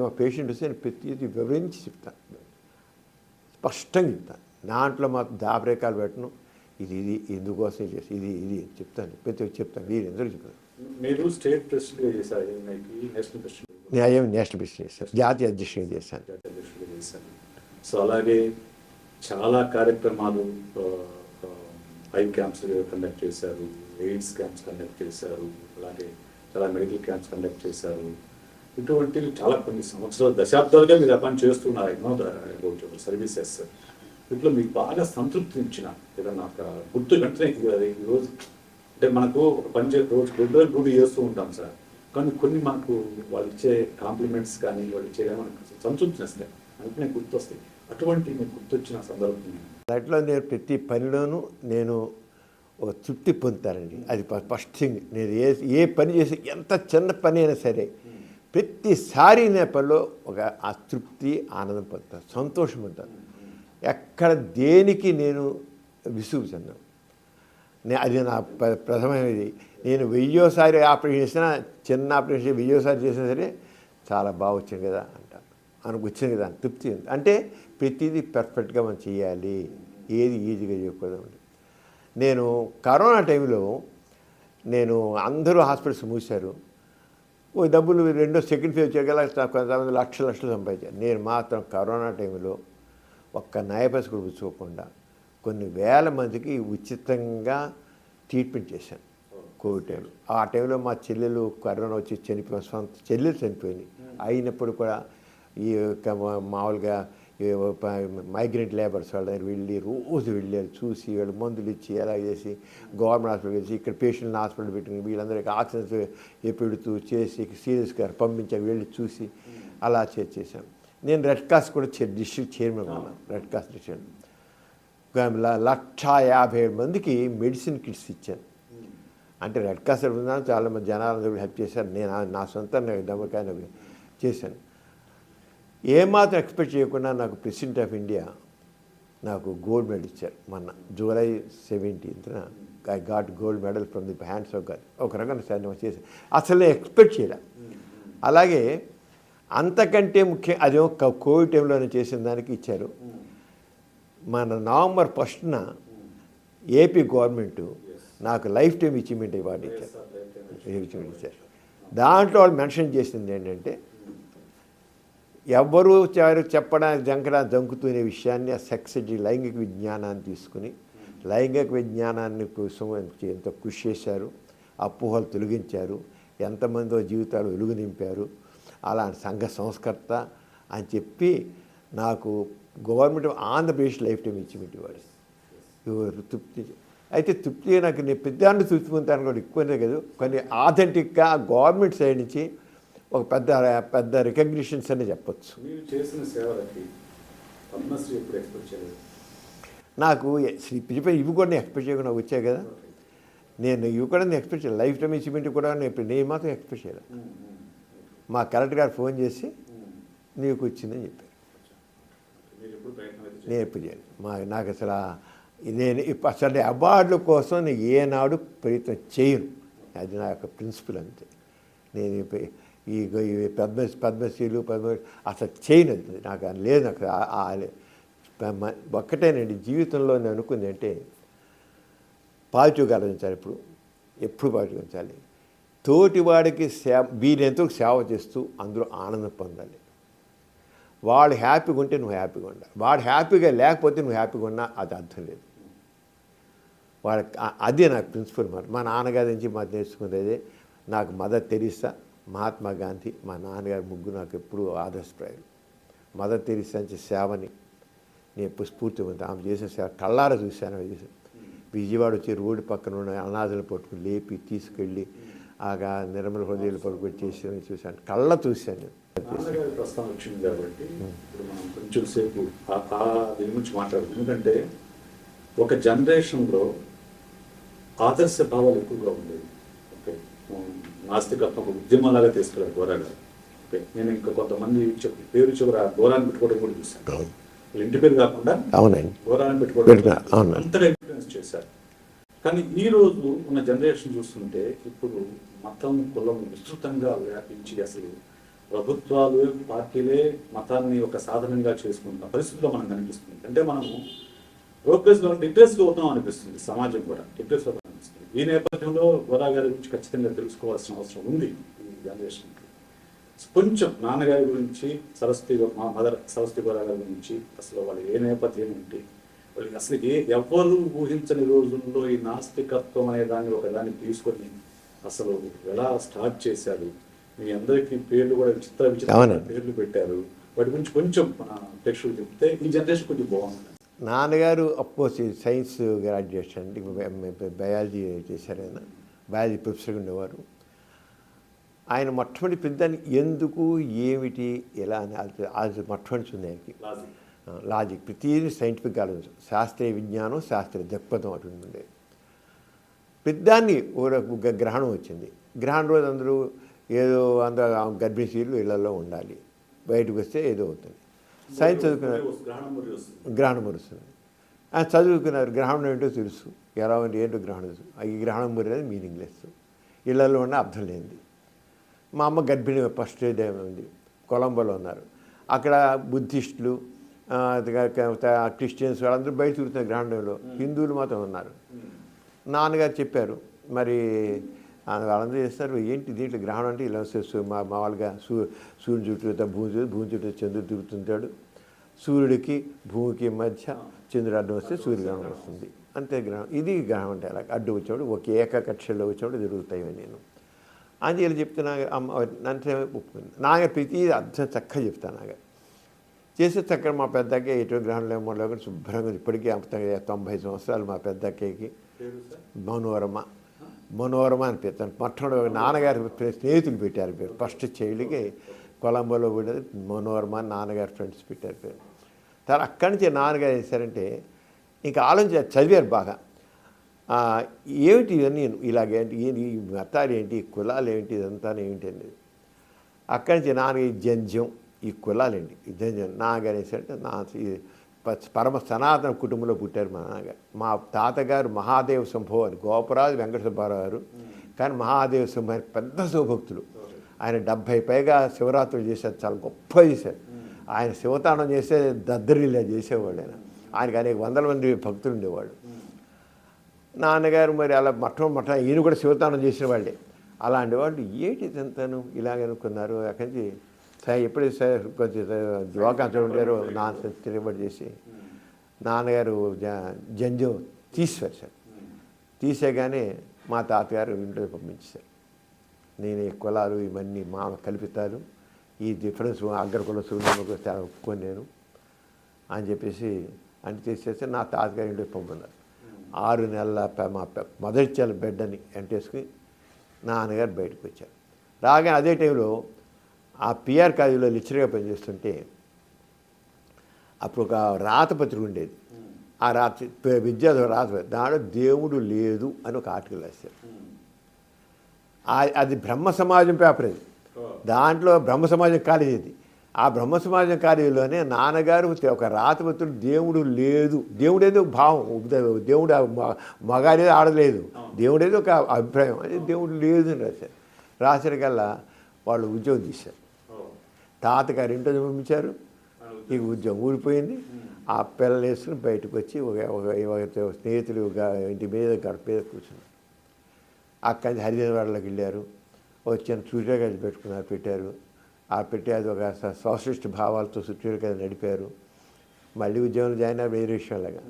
Speaker 3: మా పేషెంట్ వస్తే నేను ప్రతిదీ వివరించి చెప్తాను, స్పష్టంగా చెప్తాను. దాంట్లో మాకు దాపరేకాలు పెట్టను. ఇది ఎందుకోసం చేసి ఇది చెప్తాను, ప్రతి ఒక్కరు చెప్తాను, వీరందరూ చెప్తాను.
Speaker 2: మీరు స్టేట్ ప్రెసిడెంట్గా చేశారు, నేషనల్ ప్రెసిడెంట్,
Speaker 3: నేను నేషనల్ ప్రెసిడెంట్ చేశాను, జాతీయ అధ్యక్షుడిగా చేశాను.
Speaker 2: సో అలాగే చాలా కార్యక్రమాలు, ఐ క్యాంప్స్ కండక్ట్ చేశారు, ఎయిడ్స్ క్యాంప్స్ కండక్ట్ చేశారు, అలాగే చాలా మెడికల్ క్యాంప్స్ కండక్ట్ చేశారు. ఇటువంటివి చాలా కొన్ని సంవత్సరాలు, దశాబ్దాలుగా మీరు పని చేస్తున్నారు. ఎన్నో సర్వీసెస్. వీటిలో మీకు బాగా సంతృప్తినిచ్చిన ఏదన్నా ఒక గుర్తు వెంటనే ఈరోజు అంటే మనకు ఒక పని రోజు రెగ్యులర్ డ్యూటీ చేస్తూ ఉంటాం సార్, కానీ కొన్ని మనకు వాళ్ళు ఇచ్చే కాంప్లిమెంట్స్ కానీ వాళ్ళు ఇచ్చే మనకు సంతృప్తినిస్తాయి, అందుకనే గుర్తొస్తాయి. అటువంటి మీకు గుర్తొచ్చిన సందర్భం
Speaker 3: దాంట్లో నేను ప్రతి పనిలోనూ నేను ఒక తృప్తి పొందుతానండి. అది ఫస్ట్ థింగ్. నేను ఏ పని చేసి ఎంత చిన్న పని అయినా సరే ప్రతిసారి నేను పనిలో ఒక ఆ తృప్తి, ఆనందం పొందుతాను, సంతోషం పొందుతాను. ఎక్కడ దేనికి నేను విసుగు చెందాను. అది నా ప్రథమైనది. నేను వెయ్యోసారి ఆపరేషన్ చేసినా, చిన్న ఆపరేషన్ వెయ్యోసారి చేసినా సరే చాలా బాగా వచ్చింది కదా అంటాను. మనకు వచ్చింది కదా అని తృప్తి ఉంది. అంటే ప్రతిదీ పర్ఫెక్ట్గా మనం చేయాలి, ఏది ఈజీగా చేయకూడదు. నేను కరోనా టైంలో అందరూ హాస్పిటల్స్ మూసారు, ఓ డబ్బులు రెండో సెకండ్ ఫేజ్ వచ్చేగల కొంతమంది లక్షలు సంపాదించారు. నేను మాత్రం కరోనా టైంలో ఒక్క నయపైస కూడా పుచ్చుకోకుండా కొన్ని వేల మందికి ఉచితంగా ట్రీట్మెంట్ చేశాను కోవిడ్ టైంలో. ఆ టైంలో మా చెల్లెలు కరోనా వచ్చి చనిపోయిన సొంత చెల్లెలు చనిపోయింది. అయినప్పుడు కూడా ఈ మామూలుగా మైగ్రెంట్ లేబర్స్ వాళ్ళ దగ్గర వెళ్ళి రోజు వెళ్ళారు, చూసి వీళ్ళు మందులు ఇచ్చి ఎలా చేసి గవర్నమెంట్ హాస్పిటల్ చేసి ఇక్కడ పేషెంట్ని హాస్పిటల్ పెట్టుకుని వీళ్ళందరికీ ఆక్సిజన్ పెడుతూ చేసి సీరియస్గా పంపించాను, వెళ్ళి చూసి అలా చేశాను. నేను రెడ్ క్రాస్ కూడా డిస్ట్రిక్ట్ చైర్మన్ ఉన్నాను. రెడ్ క్రాస్ డిస్ట్రిక్ట్ 150,000 మందికి మెడిసిన్ కిట్స్ ఇచ్చాను. అంటే రెడ్ క్రాస్ ఉన్నాను, చాలామంది జనాలందరూ హెల్ప్ చేశారు. నేను నా సొంత నమ్మకాన్ని చేశాను. ఏమాత్రం ఎక్స్పెక్ట్ చేయకుండా నాకు ప్రెసిడెంట్ ఆఫ్ ఇండియా నాకు గోల్డ్ మెడల్ ఇచ్చారు. మొన్న July 17th I got gold medal from the hands of God. ఒక రకంగా చేశాను, అసలు ఎక్స్పెక్ట్ చేయలే. అలాగే అంతకంటే ముఖ్యం అదేమో కోవిడ్ టైంలోనే చేసిన దానికి ఇచ్చారు. మన November 1st ఏపీ గవర్నమెంట్ నాకు లైఫ్ టైం అచీవ్మెంట్ అవార్డు ఇచ్చారు. దాంట్లో వాళ్ళు మెన్షన్ చేసింది ఏంటంటే, ఎవ్వరూ చెప్పడానికి జంకుతునే విషయాన్ని ఆ సెక్సీ లైంగిక విజ్ఞానాన్ని తీసుకుని లైంగిక విజ్ఞానాన్ని కోసం ఎంతో కృషి చేశారు, అపోహలు తొలగించారు, ఎంతమందో జీవితాలు వెలుగు నింపారు, అలాంటి సంఘ సంస్కర్త అని చెప్పి నాకు government Andhra Pradesh life time achievement ఇవ్వాలి. తృప్తి అయితే తృప్తిగా నాకు నేను పెద్ద తృప్తి పొందుతాను కూడా ఎక్కువనే కదా, కొన్ని ఆథెంటిక్గా గవర్నమెంట్ సైడ్ నుంచి ఒక పెద్ద రికగ్నిషన్స్ అని చెప్పచ్చు.
Speaker 2: మీరు చేసిన సేవలకి పద్మశ్రీ ఎప్పుడు ఎక్స్పెక్ట్ చేయలేదు?
Speaker 3: నాకు ఇవి కూడా నేను ఎక్స్పెక్ట్ చేయకుండా వచ్చాయి కదా. నేను ఇవి కూడా నేను ఎక్స్పెక్ట్ చేయలేదు. లైఫ్ టైం అచీవ్మెంట్ కూడా నేను మాత్రం ఎక్స్పెక్ట్ చేయలేదు. మా కలెక్టర్ గారు ఫోన్ చేసి నీకు వచ్చిందని చెప్పారు. నేను ఎప్పుడు చేయలేదు. నాకు అసలు నేను అసలు అవార్డుల కోసం నేను ఏనాడు ప్రయత్నం చేయను. అది నా యొక్క ప్రిన్సిపల్ అంతే. నేను ఈ పద్మశ్రీలు అసలు చేయను. నాకు లేదు. నాకు ఒక్కటేనండి జీవితంలో నేను అనుకుంది అంటే పాజిటివ్గా ఆలోచించాలి. ఎప్పుడు పాజిటివ్గా ఉంచాలి. తోటివాడికి వీరెంతో సేవ చేస్తూ అందరూ ఆనందం పొందాలి. వాడు హ్యాపీగా ఉంటే నువ్వు హ్యాపీగా ఉండాలి. వాడు హ్యాపీగా లేకపోతే నువ్వు హ్యాపీగా ఉన్నా అది అర్థం లేదు. అదే నాకు ప్రిన్సిపల్ మాట. మా నాన్నగారి నుంచి మాకు నేర్చుకునేది. నాకు మదర్ తెరీసా, మహాత్మా గాంధీ, మా నాన్నగారి ముగ్గురు నాకు ఎప్పుడూ ఆదర్శప్రాయాలు. మదర్ తెరీసా నుంచి సేవని నేను ఎప్పుడు స్ఫూర్తి ఉంది. ఆమె చేసిన సేవ కళ్ళారా చూశాను. విజయవాడ వచ్చి రోడ్డు పక్కన ఉన్న అనాథలు పట్టుకుని లేపి తీసుకెళ్ళి ఆగా నిర్మల హృదయాలు పట్టుకొని చేసి చూశాను, కళ్ళ చూశాను.
Speaker 2: నాన్నగారి ప్రస్తావన వచ్చింది కాబట్టి ఇప్పుడు మనం కొంచెం సేపు దీని గురించి మాట్లాడుతాం. ఎందుకంటే ఒక జనరేషన్లో ఆదర్శ భావాలు ఎక్కువగా ఉండేవి. ఓకే, నాస్తికత్వం ఒక ఉద్యమంలాగా తీసుకెళ్ళారు గోరా గారు. ఓకే, నేను ఇంకా కొంతమంది పేరు చివర గోరాన్ని పెట్టుకోవడం కూడా చూశాను. వాళ్ళ ఇంటి పేరు కాకుండా గోరాన్ని పెట్టుకోవడం అంతగా ఇన్ఫ్లుయెన్స్ చేశారు. కానీ ఈ రోజు ఉన్న జనరేషన్ చూస్తుంటే ఇప్పుడు మతం కులం విస్తృతంగా వ్యాపించి అసలు ప్రభుత్వాలు పార్టీలే మతాన్ని ఒక సాధనంగా చేసుకుంటున్న పరిస్థితిలో మనకు కనిపిస్తుంది. అంటే మనము ప్రోగ్రెస్లో డిప్రెస్గా అవుతాం అనిపిస్తుంది. సమాజం కూడా డిప్రెస్ అవుతాం అనిపిస్తుంది. ఈ నేపథ్యంలో గోరా గారి గురించి ఖచ్చితంగా తెలుసుకోవాల్సిన అవసరం ఉంది ఈ జనరేషన్కి. కొంచెం నాన్నగారి గురించి మదర్ సరస్వతి గోరా గారి గురించి అసలు వాళ్ళు ఏ నేపథ్యం ఏంటి, వాళ్ళకి అసలు ఎవ్వరూ ఊహించని రోజుల్లో ఈ నాస్తికత్వం అనే దాన్ని ఒకదాన్ని తీసుకొని అసలు ఎలా స్టార్ట్ చేశారు. మీ అందరికీ పేర్లు కూడా విచిత్ర పేర్లు పెట్టారు. వాటి గురించి కొంచెం మన ప్రేక్షకులు చెప్తే ఈ జనరేషన్ కొంచెం బాగుంటుంది.
Speaker 3: నాన్నగారు అఫ్కోర్స్ సైన్స్ గ్రాడ్యుయేట్ అండి, బయాలజీ చేశారు. ఆయన బయాలజీ ప్రొఫెసర్గా ఉండేవారు. ఆయన మొట్టమొదటి పెద్దాన్ని ఎందుకు ఏమిటి ఎలా అని అది మొట్టమొదటి ఉంది ఆయనకి. లాజిక్ ప్రతిదీ సైంటిఫిక్ ఆలోచన, శాస్త్రీయ విజ్ఞానం, శాస్త్రీయ దృక్పథం అటువంటి ఉండేది. పెద్దాన్ని ఒక గ్రహణం వచ్చింది. గ్రహణం రోజు అందరూ ఏదో అందరూ గర్భిణీ స్త్రీలు ఇళ్లలో ఉండాలి, బయటకు వస్తే ఏదో అవుతుంది. సైన్స్ చదువుకున్నారు, గ్రహణం మురుస్తుంది. ఆయన చదువుకున్నారు, గ్రహణం ఏంటో తెలుసు, ఎలా అంటే ఏంటో గ్రహణం తెలుసు. ఈ గ్రహణం మురి అనేది మీనింగ్లెస్. ఇళ్లలో ఉన్న అర్థం లేనిది. మా అమ్మ గర్భిణి ఫస్ట్ డే ఉంది, కొలంబోలో ఉన్నారు. అక్కడ బుద్ధిస్టులు, క్రిస్టియన్స్ వాళ్ళందరూ బయట తిరుగుతున్నారు గ్రహణంలో, హిందువులు మాత్రం ఉన్నారు. నాన్నగారు చెప్పారు, మరి వాళ్ళందరూ చేస్తారు, ఏంటి దీంట్లో గ్రహణం అంటే ఇలా వస్తే మామూలుగా సూర్యుని చుట్టూ భూమి చుట్టూ చంద్రుడు తిరుగుతుంటాడు, సూర్యుడికి భూమికి మధ్య చంద్రుడు అడ్డం వస్తే సూర్యగ్రహణం వస్తుంది, అంతే గ్రహణం. ఇది గ్రహణం అంటే అలా అడ్డు వచ్చేవాడు ఒక ఏకకక్షలో వచ్చేవాడు జరుగుతాయి నేను అని ఇలా చెప్తే నన్ను ఒప్పుకుంది. నాగ ప్రతి అర్థం చక్కగా చెప్తాను. నాగ చేసే చక్కగా మా పెద్దకే ఎటువంటి గ్రహణం ఏమో కూడా శుభ్రంగా ఇప్పటికీ 90 సంవత్సరాలు మా పెద్దక్కకి. మనోరమ అని పెడతాను. మొట్టమొదటి నాన్నగారి స్నేహితులు పెట్టారు పేరు, ఫస్ట్ చైల్డ్కి కొలంబోలో కూడా మనోరమ అని నాన్నగారి ఫ్రెండ్స్ పెట్టారు పేరు. తర్వాత అక్కడి నుంచి నాన్నగారు చేశారంటే ఇంకా ఆలోచించి చదివారు బాగా, ఏమిటి ఇవన్నీ ఇలాగేంటి, ఈ మతాలు ఏంటి, కులాలు ఏంటి, ఇదంతా ఏమిటి అనేది. అక్కడి నుంచి నాన్నగారి జంధ్యం, ఈ కులాలేంటి, ఈ జంధ్యం నాన్నగారు వేసారంటే పరమ సనాతన కుటుంబంలో పుట్టారు మా నాన్నగారు. మా తాతగారు మహాదేవ శంభో అని గోపరాజు వెంకట సుబ్బారావు గారు, కానీ మహాదేవ శంభో ఆయన పెద్ద శివభక్తులు. ఆయన 70 పైగా శివరాత్రులు చేశారు, చాలా గొప్ప చేశారు. ఆయన శివతాండం చేస్తే దద్దరిల్లా చేసేవాడు. ఆయనకి అనేక వందల మంది భక్తులు ఉండేవాళ్ళు. నాన్నగారు మరి అలా మొట్టమొదటి ఈయన కూడా శివతాండం చేసిన వాళ్ళే. అలాంటి వాళ్ళు ఏంటి ఇదంతాను ఇలాగనుకున్నారు. అక్కడి నుంచి ఎప్పుడైతే కొంచెం యోగాంతం ఉంటారో నాన్న తిరగబడి చేసి నాన్నగారు జంజం తీసివేశారు. తీసేగానే మా తాతగారు ఇంట్లో పంపించారు. నేను ఈ కులాలు ఇవన్నీ మా కల్పితాలు, ఈ డిఫరెన్స్ అగ్రకుల సూర్యుడు ఒప్పుకొని నేను అని చెప్పేసి అని తీసేస్తే నా తాతగారు ఇంటికి పంపున్నారు. 6 నెలల మా మొదటి చెల్ల బిడ్డని ఎంటేసుకుని నాన్నగారు బయటకు వచ్చారు. రాగానే అదే టైంలో ఆ పిఆర్ కాలేజీలో లెక్చరర్గా పనిచేస్తుంటే అప్పుడు ఒక రాతపత్రిక ఉండేది. ఆ విద్యార్థి రాతపత్రిక దాంట్లో దేవుడు లేదు అని ఒక ఆర్టికల్ రాశారు. అది బ్రహ్మ సమాజం పేపర్. అది దాంట్లో బ్రహ్మ సమాజం కాలేజీ ఇది. ఆ బ్రహ్మ సమాజం కాలేజీలోనే నాన్నగారు ఒక రాతపత్రుడు దేవుడు లేదు, దేవుడేదో భావం, దేవుడు మగాడేదో ఆడలేదు, దేవుడేదో ఒక అభిప్రాయం, అది దేవుడు లేదు అని రాశారు. రాసరికల్లా వాళ్ళు ఉద్యోగం తీశారు. తాతగారు ఇంట్లో పంపించారు. ఇక ఉద్యోగం ఊడిపోయింది. ఆ పిల్లలు వేసుకుని బయటకు వచ్చి ఒక స్నేహితులు ఇంటి మీద గడప మీద కూర్చున్నారు. అక్కడి నుంచి హరిజనవాడలోకి వెళ్ళారు. వచ్చిన సూర్యకాంతి పెట్టారు. ఆ పెట్టి అది ఒక సోషలిస్ట్ భావాలతో సూర్యకాంతి నడిపారు. మళ్ళీ ఉద్యోగంలో జాయిన్ అయ్యారు, వేరే విషయంలాగా.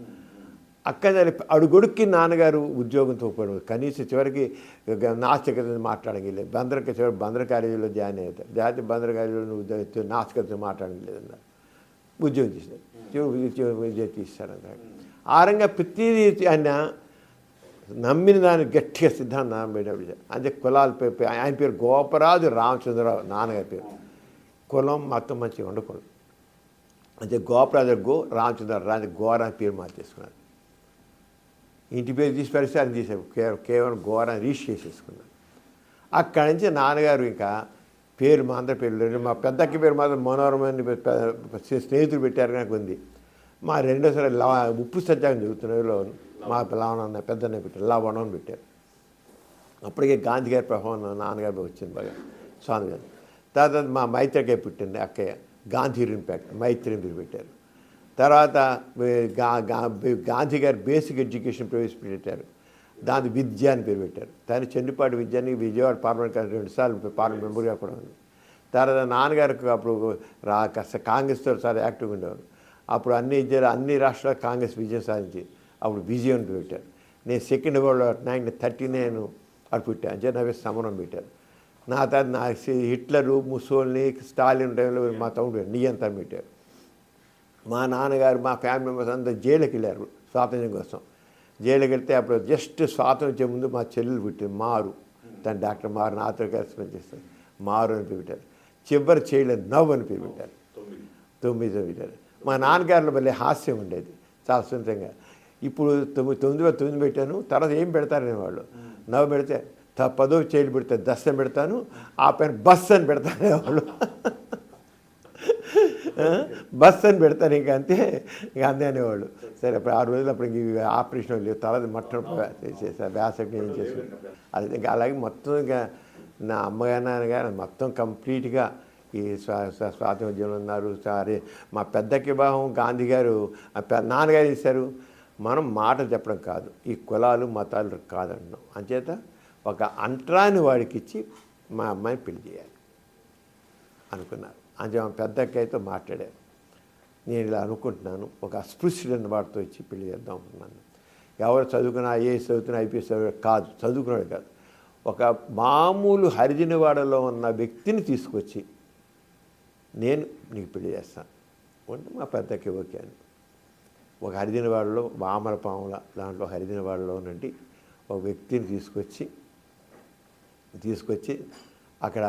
Speaker 3: అక్కడ అడుగొడుక్కి నాన్నగారు ఉద్యోగంతో పడు కనీసం చివరికి నాస్తికత మాట్లాడగలేదు. బందర కాలేజీలో జాయిన్ అవుతారు. జాతీయ బందర కాలేజీలో ఉద్యోగం నాస్తికత మాట్లాడగలేదన్నారు. ఉద్యోగం తీశారు. ఉద్యోగం తీశారన్నారు. ఆ రంగా ప్రతిదీ ఆయన నమ్మిన దాన్ని గట్టిగా సిద్ధాంతం అంటే కులాల పేరు. ఆయన పేరు గోపరాజు రామచంద్రరావు, నాన్నగారి పేరు. కులం మొత్తం మంచిగా ఉండకూడదు. అంటే గోపరాజు రామచంద్రరావు గోర అని పేరు మార్చేసుకున్నారు. ఇంటి పేరు తీసి పరిస్థితి అని తీసారు. కేవలం గోరాన్ని రిజిస్టర్ చేసేసుకున్నాను. అక్కడి నుంచి నాన్నగారు ఇంకా పేరు మా అందరి పేర్లు, మా పెద్దక్క పేరు మాత్రం మనోరమని స్నేహితులు పెట్టారు నాకు ఉంది. మా రెండోసారి ఉప్పు సత్యాగం జరుగుతున్న మా లవణ పెద్దన్న పెట్టారు, లవణం అని పెట్టారు. అప్పటికే గాంధీ గారి ప్రభావం నాన్నగారు వచ్చింది బాగా, స్వామి గారు. తర్వాత మా మైత్రికాయ పుట్టింది అక్కయ్య, గాంధీ ఇంపాక్ట్ మైత్రి పేరు పెట్టారు. తర్వాత గాంధీ గారు బేసిక్ ఎడ్యుకేషన్ ప్రవేశపెట్టారు, దాని విద్య అని పేరు పెట్టారు. దాని చెండుపాటి విద్యని విజయవాడ పార్లమెంట్ 2 సార్లు పార్లమెంట్ మెంబర్గా కూడా ఉంది. తర్వాత నాన్నగారికి అప్పుడు కాంగ్రెస్తో చాలా యాక్టివ్గా ఉండేవారు. అప్పుడు అన్ని రాష్ట్రాలు కాంగ్రెస్ విజయం సాధించి అప్పుడు విజయం అని పెట్టారు. నేను సెకండ్ వరల్డ్ 1939 అప్పుడు పుట్టాను. అంటే నవ్వే సమరం పెట్టారు. నా తర్వాత హిట్లరు, ముసోల్ని, స్టాలిన్ టైంలో మా తమ్ముడు నియంత్రణ పెట్టారు. మా నాన్నగారు మా ఫ్యామిలీ మెంబర్స్ అంతా జైలుకి వెళ్ళారు స్వాతంత్ర్యం కోసం. జైలుకి వెళ్తే అప్పుడు జస్ట్ స్వాతంత్ర్యం వచ్చే ముందు మా చెల్లెలు పుట్టింది మారు, తన డాక్టర్ మారు నాతో కలిసి పనిచేస్తారు. మారు అని పేరు పెట్టారు. చివరి చేయలేదు నవ్వు అని పేరు పెట్టారు. 9 పెట్టారు. మా నాన్నగారిలో మళ్ళీ హాస్యం ఉండేది చాలా సొంతంగా. ఇప్పుడు 9 పెట్టాను, తర్వాత ఏం పెడతారనే వాళ్ళు. నవ్వు పెడితే 10వ చేయలు పెడితే దశ పెడతాను, ఆ పైన బస్ అని పెడతానే వాళ్ళు. బస్ అని పెడతాను ఇంకా అంతే, ఇంకా అంతే అనేవాళ్ళు. సరే అప్పుడు 6 రోజులు అప్పుడు ఇంక ఆపరేషన్ లేవు, తల మొట్టమొదటి చేశారు, వ్యాసకి ఏం చేశారు. అది ఇంకా అలాగే మొత్తం ఇంకా నా అమ్మగారు నాన్నగారు మొత్తం కంప్లీట్గా ఈ స్వాతంత్ర్యంలో ఉన్నారు. సరే మా పెద్దకి వివాహం గాంధీ గారు నాన్నగారు ఇస్తారు. మనం మాట చెప్పడం కాదు, ఈ కులాలు మతాలు కాదంటున్నాం. అంచేత ఒక అంటరాని వాడికి ఇచ్చి మా అమ్మాయిని పెళ్లి చేయాలి అనుకున్నారు. అంటే మా పెద్దక్కయితో మాట్లాడారు, నేను ఇలా అనుకుంటున్నాను, ఒక అస్పృశ్యుడైన వాడితో ఇచ్చి పెళ్లి చేద్దాం అనుకున్నాను. ఎవరు చదువుకున్నా ఐఏఎస్ చదువుతున్నా ఐపీఎస్ కాదు, చదువుకున్నాడు కాదు, ఒక మామూలు హరిజనవాడలో ఉన్న వ్యక్తిని తీసుకొచ్చి నేను నీకు పెళ్లి చేస్తాను అంటే మా పెద్దకి ఓకే అని. ఒక హరిజనవాడలో వామరపాముల దాంట్లో హరిజనవాడలో నుండి ఒక వ్యక్తిని తీసుకొచ్చి అక్కడ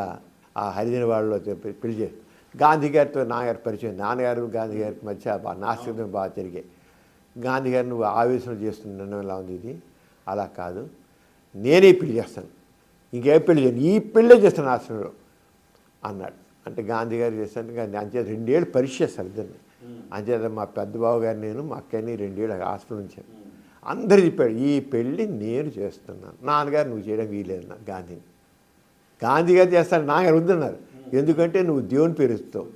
Speaker 3: ఆ హరిజనవాడలో పెళ్లి చేసి గాంధీ గారితో నాన్నగారి పరిచయం, నాన్నగారు గాంధీ గారికి మధ్య నాస్తికం బాగా జరిగాయి. గాంధీ గారు నువ్వు ఆవేశం చేస్తున్న ఎలా ఉంది ఇది, అలా కాదు, నేనే పెళ్లి చేస్తాను, ఇంకే పెళ్లి చేయను, ఈ పెళ్ళే చేస్తాను ఆశ్రమంలో అన్నాడు. అంటే గాంధీ గారు చేస్తాను కానీ అంచేత 2 ఏళ్ళు పరీక్ష చేస్తారు ఇద్దరిని. అంచేత మా పెద్ద బావ గారు నేను మా అక్కని 2 ఏళ్ళు హాస్టల్ ఉంచాను. అందరు చెప్పాడు ఈ పెళ్ళి నేను చేస్తున్నాను, నాన్నగారు నువ్వు చేయడం వీలేదు గాంధీని. గాంధీ గారు చేస్తాను, నాన్నగారు వద్దన్నారు. ఎందుకంటే నువ్వు దేవుని పేరు ఇస్తావు,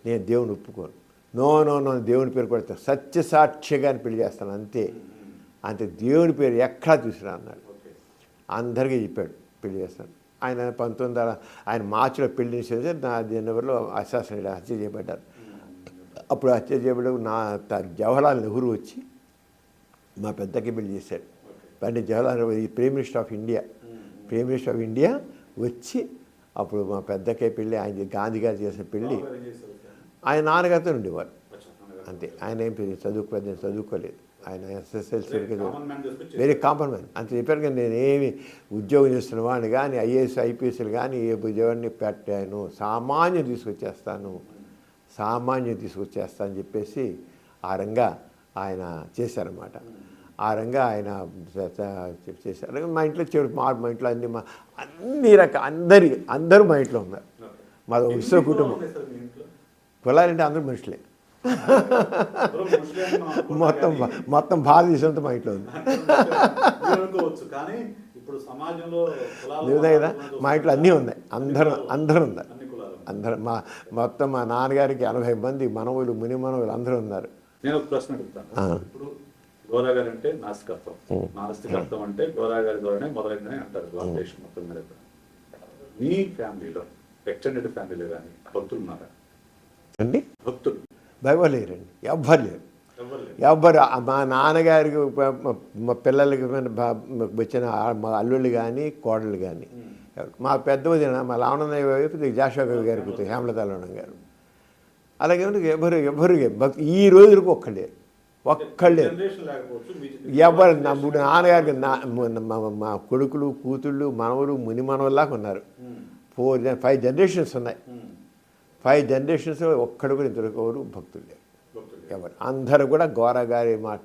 Speaker 3: నేను దేవుని ఒప్పుకోను. నో దేవుని పేరు కొడతా, సత్యసాక్షిగా పెళ్లి చేస్తాను అంతే, అంతే దేవుని పేరు ఎక్కడా చూసిరా అన్నాడు. అందరికీ చెప్పాడు పెళ్లి చేస్తాను. ఆయన 1900 ఆయన మార్చిలో పెళ్లి చేసేది, నా జనవరిలో హత్య చేయబడ్డారు. అప్పుడు హత్య చేయబడి జవహర్లాల్ నెహ్రూ వచ్చి మా పెద్దకి పెళ్లి చేశాడు. అంటే Jawaharlal Nehru prime minister of India వచ్చి అప్పుడు మా పెద్దకే పెళ్ళి, ఆయన గాంధీ గారు చేసిన పెళ్ళి ఆయన నాన్నగారితో ఉండేవారు అంతే. ఆయన ఏం చదువుకోలేదు, ఆయన ఎస్ఎస్ఎల్సీ వెరీ కామన్ మ్యాన్ అంత చెప్పారు. కానీ నేనేమి ఉద్యోగం చేస్తున్న వాడిని కానీ ఐఏఎస్ ఐపీఎస్లు కానీ ఏ ఉద్యోగాన్ని పెట్టాను, సామాన్యం తీసుకొచ్చేస్తాను అని చెప్పేసి ఆ రంగా ఆయన చేశారన్నమాట. ఆ రంగా ఆయన చేశారు. మా ఇంట్లో మా ఇంట్లో అన్ని అందరూ మా ఇంట్లో ఉన్నారు. మా విశ్వ కుటుంబం. కులాలంటే అందరూ మనుషులే, మొత్తం భారతదేశంతో మా ఇంట్లో ఉంది. నిజమే కదా, మా ఇంట్లో అన్నీ ఉన్నాయి, అందరూ ఉన్నారు. మొత్తం మా నాన్నగారికి 80 మంది మనవులు ముని మనవులు అందరూ ఉన్నారు.
Speaker 2: నేను ఒక ప్రశ్న అడుగుతాను. ఇప్పుడు గోరా గారు అంటే నాస్తికత్వం అంటే గోరా గారి ద్వారానే మొదలైందని అంటారు భారతదేశం మొత్తం మీద. మీ ఫ్యామిలీలో ఎక్స్టెండెడ్ ఫ్యామిలీలో కానీ భక్తులు ఉన్నారా
Speaker 3: అండి?
Speaker 2: భక్తులు
Speaker 3: ఎవరు లేరండి, ఎవ్వరు. మా నాన్నగారికి మా పిల్లలకి వచ్చిన మా అల్లుళ్ళు కానీ కోడళ్ళు కానీ, మా పెద్ద వదిన మా లావణయ్య వైపు జాషువా కవి గారి కూతురు హేమలత లావణం గారు, అలాగే ఎవరు ఈ రోజులకు ఒక్కళ్ళే ఎవరు. ఇప్పుడు నాన్నగారికి మా కొడుకులు కూతుళ్ళు మనవలు ముని మనవల్లాగా ఉన్నారు. 5 జనరేషన్స్ ఉన్నాయి. 5 జనరేషన్స్ ఒక్కడు కూడా ఇంతవరకు భక్తులు లేరు ఎవరు. అందరూ కూడా గోరగారి మాట.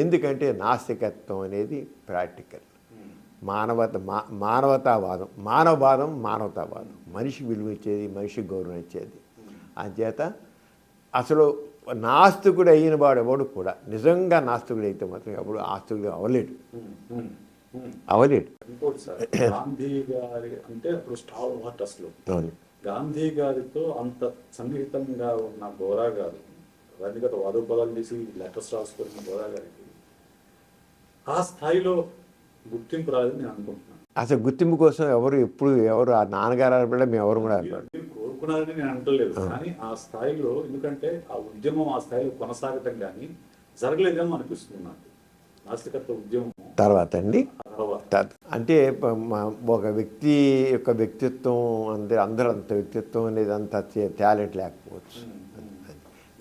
Speaker 3: ఎందుకంటే నాస్తికత్వం అనేది ప్రాక్టికల్, మానవతావాదం, మనిషి విలువ ఇచ్చేది, మనిషి గౌరవం ఇచ్చేది. అంచేత అసలు నాస్తికుడు అయిన వాడు ఎవడు కూడా నిజంగా నాస్తికుడు అయితే మాత్రం ఎవడు ఆస్తికుడు అవలేడు.
Speaker 2: ఇంకోటి సార్, గాంధీ గారి అంటే అప్పుడు స్టార్ హార్ట్ అసలు గాంధీ గారితో అంత సన్నిహితంగా ఉన్న గోరా గారు వ్యక్తిగత వాదోపదాలు తీసి లెటర్స్ రాసుకున్న గోరా గారికి ఆ స్థాయిలో గుర్తింపు రాదని నేను అనుకుంటున్నాను.
Speaker 3: అసలు గుర్తింపు కోసం ఎవరు ఆ నాన్నగారు మేము ఎవరు కూడా
Speaker 2: కోరుకున్నారని నేను అంటలేదు. కానీ ఆ స్థాయిలో, ఎందుకంటే ఆ ఉద్యమం ఆ స్థాయిలో కొనసాగటం కానీ జరగలేదేమో అనిపిస్తుంది నాకు. నాస్తికత్వ ఉద్యమం
Speaker 3: తర్వాత అండి అంటే ఒక వ్యక్తి యొక్క వ్యక్తిత్వం అందరూ అంత వ్యక్తిత్వం అనేది అంత టాలెంట్ లేకపోవచ్చు.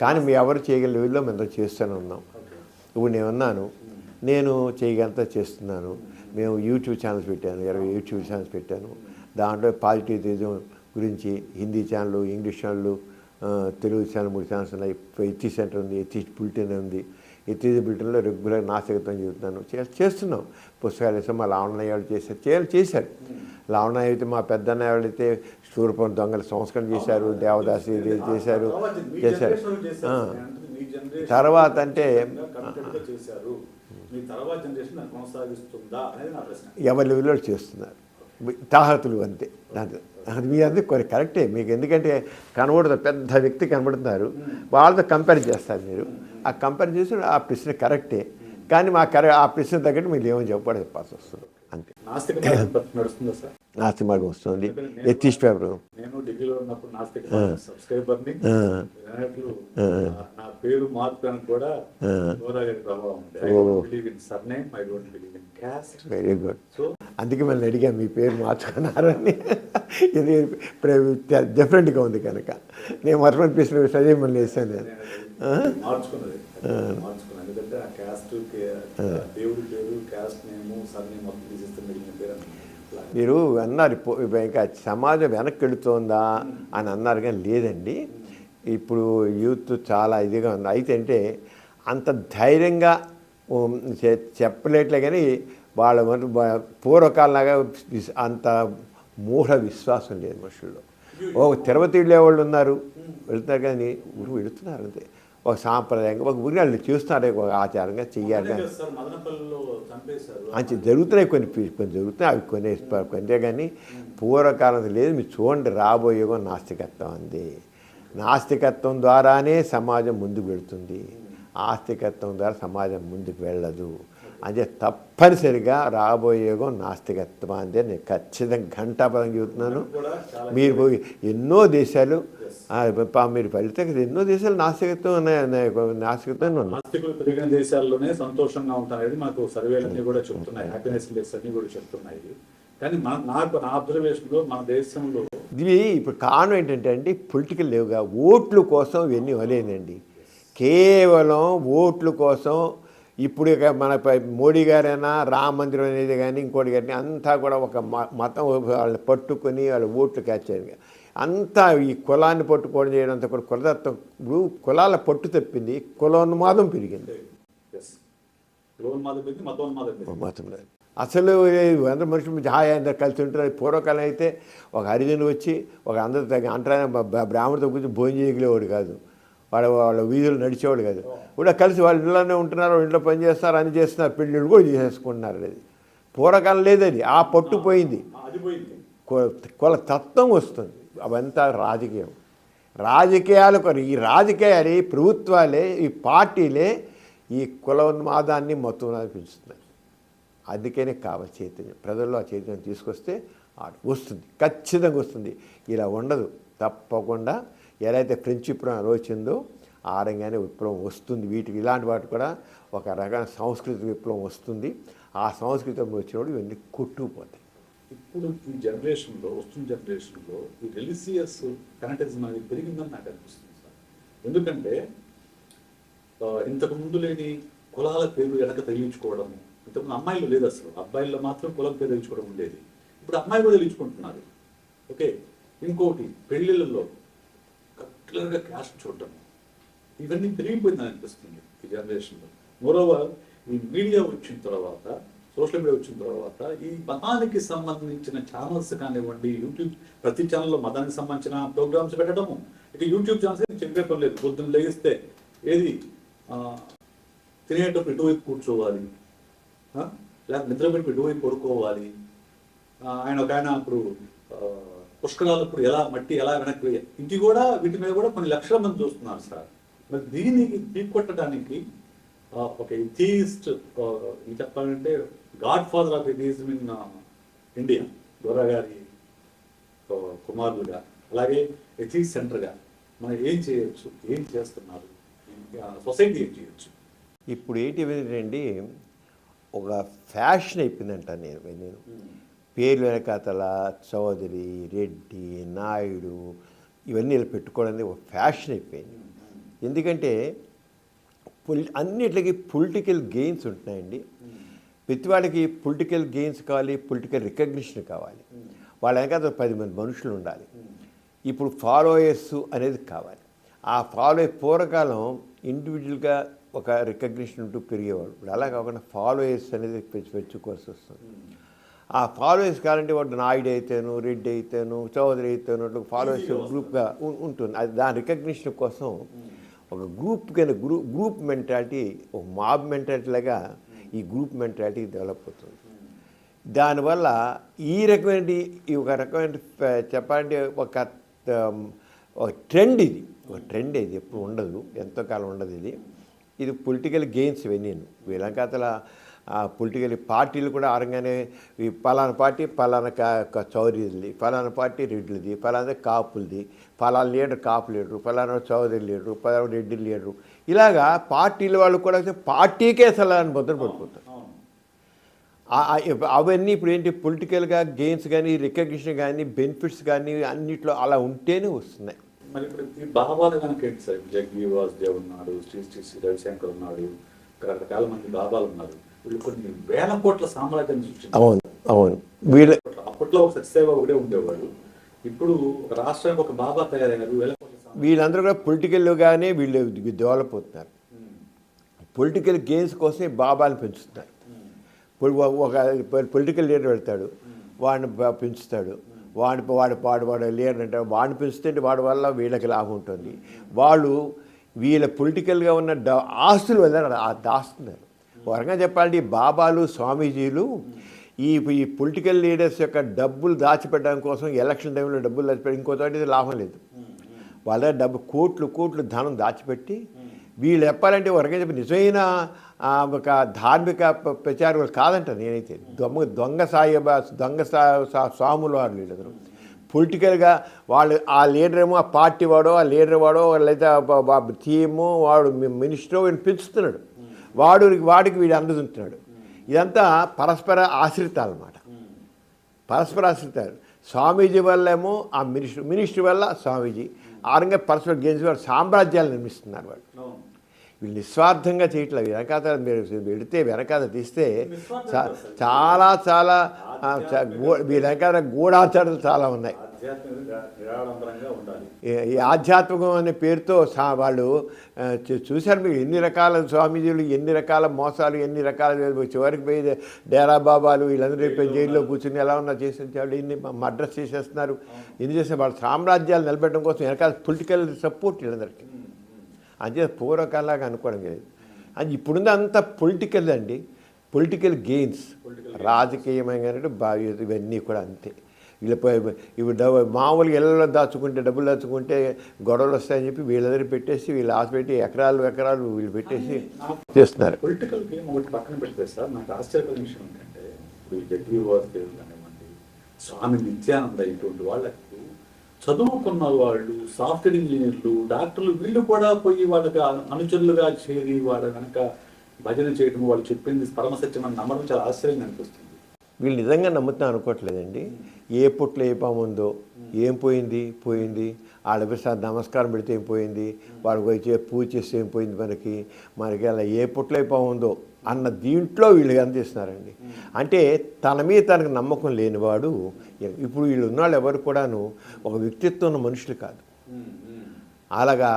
Speaker 3: కానీ మేము ఎవరు చేయగల లెవెల్లో మేము చేస్తూనే ఉన్నాం. ఇప్పుడు నేను చేయగలంతా చేస్తున్నాను. మేము యూట్యూబ్ ఛానల్స్ పెట్టాను, 20 యూట్యూబ్ ఛానల్స్ పెట్టాను. దాంట్లో పాజిటివిజం గురించి హిందీ ఛానళ్ళు, ఇంగ్లీష్ ఛానళ్ళు, తెలుగు ఛానల్ 3 ఛానల్స్ ఉన్నాయి. ఎథిక్స్ సెంటర్ ఉంది, ఎథిక్స్ బులెటిన్ ఉంది. ఇతీజ బిల్టన్లో రెగ్యులర్ నాస్తికత్వం చెబుతున్నాను చేస్తున్నాం. పుస్తకాలు వేసాం. మా లావణ్య వాళ్ళు చేశారు. లావణ్య అయితే మా పెద్దన్నయ్య వాళ్ళు అయితే శూర్పం దొంగల సంస్కరణ చేశారు, దేవదాసి చేశారు. తర్వాత అంటే ఎవరి లెవెల్లో చేస్తున్నారు తాహతులు అంతే. అది మీ అందరూ కొన్ని కరెక్టే మీకు, ఎందుకంటే కనబడుతుంది పెద్ద వ్యక్తి కనబడుతున్నారు, వాళ్ళతో కంపేర్ చేస్తారు మీరు. ఆ కంపేర్ చేసి ఆ ప్రశ్న కరెక్టే, కానీ ఆ ప్రశ్న తగ్గట్టు మీరు ఏమని చెప్పాల్సి వస్తుంది అంతే. నాస్తిక మార్గం వస్తుంది. ఎథిస్ట్ పేపర్
Speaker 2: నేను ఢిల్లీలో ఉన్నప్పుడు నాస్తిక సబ్స్క్రైబర్ని నా పేరు మార్చడానికి కూడా గోదావరి ప్రభావం
Speaker 3: వెరీ గుడ్. అందుకే మళ్ళీ అడిగా మీ పేరు మార్చుకున్నారని. ఇది డిఫరెంట్గా ఉంది కనుక నేను మొత్తం ప్రశ్న చదివి మళ్ళీ వేసాను నేను
Speaker 2: మార్చుకున్నది. ఎందుకంటే ఆ క్యాస్ట్ దేవుడి పేరు క్యాస్ట్ నేము సర్నేమ్ మొత్తం తీసేస్తే మిగిలిన పేరు
Speaker 3: మీరు అన్నారు ఇంకా సమాజం వెనక్కి వెళుతోందా అని అన్నారు, కానీ లేదండి. ఇప్పుడు యూత్ చాలా ఇదిగా ఉంది. అయితే అంటే అంత ధైర్యంగా చెప్పలేట్లే, కానీ వాళ్ళ పూర్వకాలంలాగా అంత మూఢ విశ్వాసం లేదు మనుషుల్లో. ఒక తిరుపతి వెళ్ళే వాళ్ళు ఉన్నారు, వెళ్తున్నారు, కానీ ఊరు వెళుతున్నారు అంతే. ఒక సాంప్రదాయంగా ఒక ఊరి వాళ్ళు చూస్తున్నారు, ఒక ఆచారంగా చెయ్యాలి. అంతే జరుగుతున్నాయి, కొన్ని జరుగుతున్నాయి, అవి కొన్ని కానీ పూర్వకాలం లేదు. మీరు చూడండి, రాబోయే నాస్తికత్వం అంది. నాస్తికత్వం ద్వారానే సమాజం ముందుకు వెళుతుంది, ఆస్తికత్వం ద్వారా సమాజం ముందుకు వెళ్ళదు. అంటే తప్పనిసరిగా రాబోయే నాస్తికత్వం అందే నేను ఖచ్చితంగా ఘంటాపదం చెబుతున్నాను. మీరు పోయి ఎన్నో దేశాలు మీరు వెళ్తే ఎన్నో దేశాలు నాస్తికత్వం
Speaker 2: నాస్తికులు పెరిగిన దేశాల్లోనే సంతోషంగా ఉంటారనేది మాకు సర్వేలన్నీ కూడా చెప్తున్నాయి, హ్యాపీనెస్ ఇండెక్స్ అన్ని కూడా చెప్తున్నాయి. కానీ నా అబ్జర్వేషన్లో మన దేశంలో
Speaker 3: ఇది ఇప్పుడు కారణం ఏంటంటే అండి, పొలిటికల్ లేవుగా ఓట్ల కోసం ఇవన్నీ వలేదండి. కేవలం ఓట్ల కోసం ఇప్పుడు ఇక మన మోడీ గారైనా రామ మందిరం అనేది కానీ ఇంకోటి కానీ అంతా కూడా ఒక మతం వాళ్ళని పట్టుకొని వాళ్ళ ఓట్లు క్యాచ్ అంతా ఈ కులాన్ని పట్టుకోవడం చేయడం అంతా కూడా కులతత్వం. ఇప్పుడు కులాల పట్టు తప్పింది, కులోన్మాదం పెరిగింది. మతం అసలు అందరు మనుషులు హాయి అందరు కలిసి ఉంటారు. పూర్వకాలం అయితే ఒక హరిజనులు వచ్చి ఒక అందరు అంటారా బ్రాహ్మణుడితో కూర్చొని భోజనం చేయగలేవాడు కాదు, వాళ్ళ వీధులు నడిచేవాడు కాదు. కూడా కలిసి వాళ్ళ ఇంట్లోనే ఉంటున్నారు, ఇంట్లో పని చేస్తారు, అని చేస్తున్నారు, పెళ్ళిళ్ళు కూడా చేసేసుకుంటున్నారు. అది పూర్వకాలం లేదది, ఆ పట్టు పోయింది. కుల తత్వం వస్తుంది. అవంతా రాజకీయాలు ఈ రాజకీయాలు ప్రభుత్వాలే ఈ పార్టీలే ఈ కులోన్మాదాన్ని మొత్తం పెంచుతున్నాయి. అందుకనే కావాలి చైతన్యం, ప్రజల్లో ఆ చైతన్యం తీసుకొస్తే వస్తుంది, ఖచ్చితంగా వస్తుంది. ఇలా ఉండదు, తప్పకుండా ఎలా అయితే ఫ్రెంచ్ విప్లవం వచ్చిందో ఆ రంగానే విప్లవం వస్తుంది. వీటికి ఇలాంటి వాటి కూడా ఒక రకమైన సాంస్కృతిక విప్లవం వస్తుంది. ఆ సంస్కృతం వచ్చినప్పుడు ఇవన్నీ కొట్టుకుపోతాయి.
Speaker 2: ఇప్పుడు ఈ జనరేషన్లో వస్తున్న జనరేషన్లో ఈ రిలీజియస్ ఫెనటిజం అనేది పెరిగిందని నాకు అనిపిస్తుంది సార్. ఎందుకంటే ఇంతకు ముందు లేని కులాల పేరు వెనక తగిలించుకోవడము, ఇంతకుముందు అమ్మాయిలు లేదు, అసలు అబ్బాయిల్లో మాత్రం కులం పేరు తగిలించుకోవడం ఉండేది. ఇప్పుడు అమ్మాయిలు కూడా తగిలించుకుంటున్నారు. ఓకే, ఇంకోటి పెళ్ళిళ్ళలో కరెక్ట్గా క్యాస్ట్ చూడటం, ఇవన్నీ పెరిగిపోయిందని అనిపిస్తుంది ఈ జనరేషన్లో. మోరోవర్ ఈ మీడియా వచ్చిన తర్వాత, సోషల్ మీడియా వచ్చిన తర్వాత ఈ మతానికి సంబంధించిన ఛానల్స్ కానివ్వండి, యూట్యూబ్ ప్రతి ఛానల్లో మతానికి సంబంధించిన ప్రోగ్రామ్స్ పెట్టడము. ఇక యూట్యూబ్ ఛానల్స్ చెప్పే లేదు, పొద్దున్న లేగిస్తే ఏది తినేటప్పుడు ఇటువైపు కూర్చోవాలి, లేకపోతే నిద్రపెట్టి ఇటువైపు పడుకోవాలి. ఆయన ఇప్పుడు పుష్కరాలప్పుడు ఎలా మట్టి ఎలా వెనక్కి ఇంటి కూడా వీటి మీద కూడా కొన్ని లక్షల మంది చూస్తున్నారు సార్. మరి దీనికి తీకొట్టడానికి ఒక ఎథీస్ట్ చెప్పాలంటే God father of atheism in India దొరా గారి కుమారులుగా, అలాగే ఎథీస్ట్ సెంటర్గా మనం ఏం చేయొచ్చు, ఏం చేస్తున్నారు, సొసైటీ ఏం చేయొచ్చు?
Speaker 3: ఇప్పుడు ఏంటి ఒక ఫ్యాషన్ అయిపోయిందంట. నేను పేర్లు వెనకాతల చౌదరి, రెడ్డి, నాయుడు ఇవన్నీ ఇలా పెట్టుకోవడానికి ఒక ఫ్యాషన్ అయిపోయింది. ఎందుకంటే అన్నిటికీ పొలిటికల్ గెయిన్స్ ఉంటున్నాయండి. ప్రతి వాళ్ళకి పొలిటికల్ గెయిన్స్ కావాలి, పొలిటికల్ రికగ్నిషన్ కావాలి, వాళ్ళ వెనకాల 10 మంది మనుషులు ఉండాలి. ఇప్పుడు ఫాలోయర్స్ అనేది కావాలి. ఆ పూర్వకాలం ఇండివిజువల్గా ఒక రికగ్నిషన్ ఉంటూ పెరిగేవాడు. ఇప్పుడు అలా కాకుండా ఫాలోయర్స్ అనేది పెంచుకోవాల్సి వస్తుంది. ఆ ఫాలోయర్స్ కావాలంటే వాడు నాయుడు అయితేను, రెడ్డి అయితేను, చౌదరి అయితేను అట్లా ఫాలోయర్స్ గ్రూప్గా ఉంటుంది. అది దాని రికగ్నిషన్ కోసం ఒక గ్రూప్ మెంటాలిటీ, ఒక మాబ్ మెంటాలిటీ లాగా ఈ గ్రూప్ మెంటాలిటీ డెవలప్ అవుతుంది. దానివల్ల ఈ రకమైన చెప్పాలంటే ఒక ట్రెండ్ ఇది ఎప్పుడు ఉండదు, ఎంతో కాలం ఉండదు. ఇది పొలిటికల్ గెయిన్స్ ఇవన్నీ వీళ్ళంకాతల పొలిటికల్ పార్టీలు కూడా ఆరంగానే ఈ పలానా పార్టీ పలానా చౌదరిది, పలానా పార్టీ రెడ్డిది, పలానా కాపులది, పలానా లీడర్ కాపు లీడరు, పలానా చౌదరి లీడరు, పలానా రెడ్డి లీడరు, ఇలాగా పార్టీల వాళ్ళు కూడా పార్టీకే అసలు ముద్ర పడిపోతారు. అవన్నీ ఇప్పుడు ఏంటి పొలిటికల్గా గెయిన్స్ కానీ, రికగ్నిషన్ కానీ, బెనిఫిట్స్ కానీ అన్నిట్లో అలా ఉంటేనే వస్తున్నాయి.
Speaker 2: మరి ఇప్పుడు ఈ బాబాలు కనుక ఏంటి సార్? జగ్గి వాసుదేవ్ ఉన్నాడు, శ్రీ రవిశంకర్ ఉన్నాడు, రకరకాల మంది బాబాలు ఉన్నారు. వీళ్ళు కొన్ని వేల కోట్ల సామ్రాజ్యాన్ని సృష్టించారు. అవును వీళ్ళు అప్పట్లో ఒక సత్యసేవ ఒకటే ఉండేవాడు. ఇప్పుడు ఒక రాష్ట్రానికి ఒక బాబా తయారయ్యారు.
Speaker 3: వీళ్ళందరూ కూడా పొలిటికల్గానే వీళ్ళు డెవలప్ అవుతున్నారు. పొలిటికల్ గెయిన్స్ కోసం బాబాలు పెంచుతున్నారు. ఒక పొలిటికల్ లీడర్ వెళ్తాడు, వాడిని పెంచుతాడు, వాడు లీడర్ అంటే వాడిని పెంచుతుంటే వాడి వల్ల వీళ్ళకి లాభం ఉంటుంది. వాళ్ళు వీళ్ళ పొలిటికల్గా ఉన్న ఆస్తులు వెళ్ళారు, దాస్తున్నారు. ఒక రకంగా చెప్పాలంటే ఈ బాబాలు, స్వామీజీలు ఈ పొలిటికల్ లీడర్స్ యొక్క డబ్బులు దాచిపెట్టడం కోసం, ఎలక్షన్ టైంలో డబ్బులు దాచిపెట్టి ఇంకో చోట లాభం లేదు. వాళ్ళ కోట్లు ధనం దాచిపెట్టి వీళ్ళు చెప్పాలంటే ఒక రకంగా చెప్పి నిజమైన ఒక ధార్మిక ప్రచారకులు కాదంట నేనైతే. దొంగ స్వాములు వారు వీళ్ళందరూ పొలిటికల్గా వాళ్ళు. ఆ లీడర్ ఏమో ఆ పార్టీ వాడో, ఆ లీడర్ వాడో, లేదా టీము వాడు మినిస్టరో వీడిని పెంచుతున్నాడు, వాడికి వీడు అందుతుంటున్నాడు. ఇదంతా పరస్పర ఆశ్రితాలు అన్నమాట, పరస్పర ఆశ్రితాలు. స్వామీజీ వల్ల ఏమో ఆ మినిస్టర్ వల్ల స్వామీజీ ఆరంగా పరస్పర గెలిచి వాడు సామ్రాజ్యాలు నిర్మిస్తున్నారు. వాళ్ళు వీళ్ళు నిస్వార్థంగా చేయట్లేదు. వెనకాత మీరు వెనకాత తీస్తే చాలా వీళ్ళ వెనకాల గూఢాచారాలు చాలా ఉన్నాయి. ఈ ఆధ్యాత్మికం అనే పేరుతో వాళ్ళు చూశారు. మీరు ఎన్ని రకాల స్వామీజీలు, ఎన్ని రకాల మోసాలు, ఎన్ని రకాల చివరికి పోయి డేరా బాబాలు వీళ్ళందరూ రేపు జైల్లో కూర్చుని ఎలా ఉన్నా చేసేవాళ్ళు, ఇన్ని మర్డర్స్ చేసేస్తున్నారు. ఎన్ని చేస్తే వాళ్ళ సామ్రాజ్యాలు నిలబెట్టడం కోసం వెనకాల పొలిటికల్ సపోర్ట్ వీళ్ళందరికీ. అంతే పూర్వకాలంలాగా అనుకోవడం లేదు. అది ఇప్పుడుంది అంత పొలిటికల్ అండి, పొలిటికల్ గెయిన్స్, రాజకీయమైన ఇవన్నీ కూడా అంతే. వీళ్ళు మామూలుగా ఇళ్ళలో డబ్బులు దాచుకుంటే గొడవలు వస్తాయని చెప్పి వీళ్ళందరూ పెట్టేసి వీళ్ళు ఆశ పెట్టి ఎకరాలు వీళ్ళు పెట్టేసి చేస్తున్నారు.
Speaker 2: పొలిటికల్ గేమ్ ఒకటి పక్కన పెడితే సార్, నాకు ఆశ్చర్యకరమైన విషయం ఏంటంటే ఇప్పుడు జగ్గి వాసుదేవ్ కానివ్వండి, స్వామి నిత్యానంద, ఇటువంటి వాళ్ళకు చదువుకున్న వాళ్ళు, సాఫ్ట్వేర్ ఇంజనీర్లు, డాక్టర్లు, వీళ్ళు కూడా పోయి వాళ్ళకి అనుచరులుగా చేరి వాళ్ళ వెనక భజన చేయడం, వాళ్ళు చెప్పింది పరమసత్యం అని నమ్మడం చాలా ఆశ్చర్యంగా అనిపిస్తుంది.
Speaker 3: వీళ్ళు నిజంగా నమ్ముతున్నా అనుకోవట్లేదండి. ఏ పుట్లో ఏ పాము ఉందో, ఏం పోయింది, వాళ్ళ నమస్కారం పెడితే ఏం పోయింది, వాడికి వచ్చి పూజ చేస్తే ఏం పోయింది, మనకి అలా ఏ పుట్లో ఏ పాము ఉందో అన్న దీంట్లో వీళ్ళు అందిస్తున్నారండి. అంటే తన మీద తనకు నమ్మకం లేనివాడు. ఇప్పుడు వీళ్ళు ఉన్నవాళ్ళు ఎవరు కూడాను ఒక వ్యక్తిత్వం ఉన్న మనుషులు కాదు. అలాగా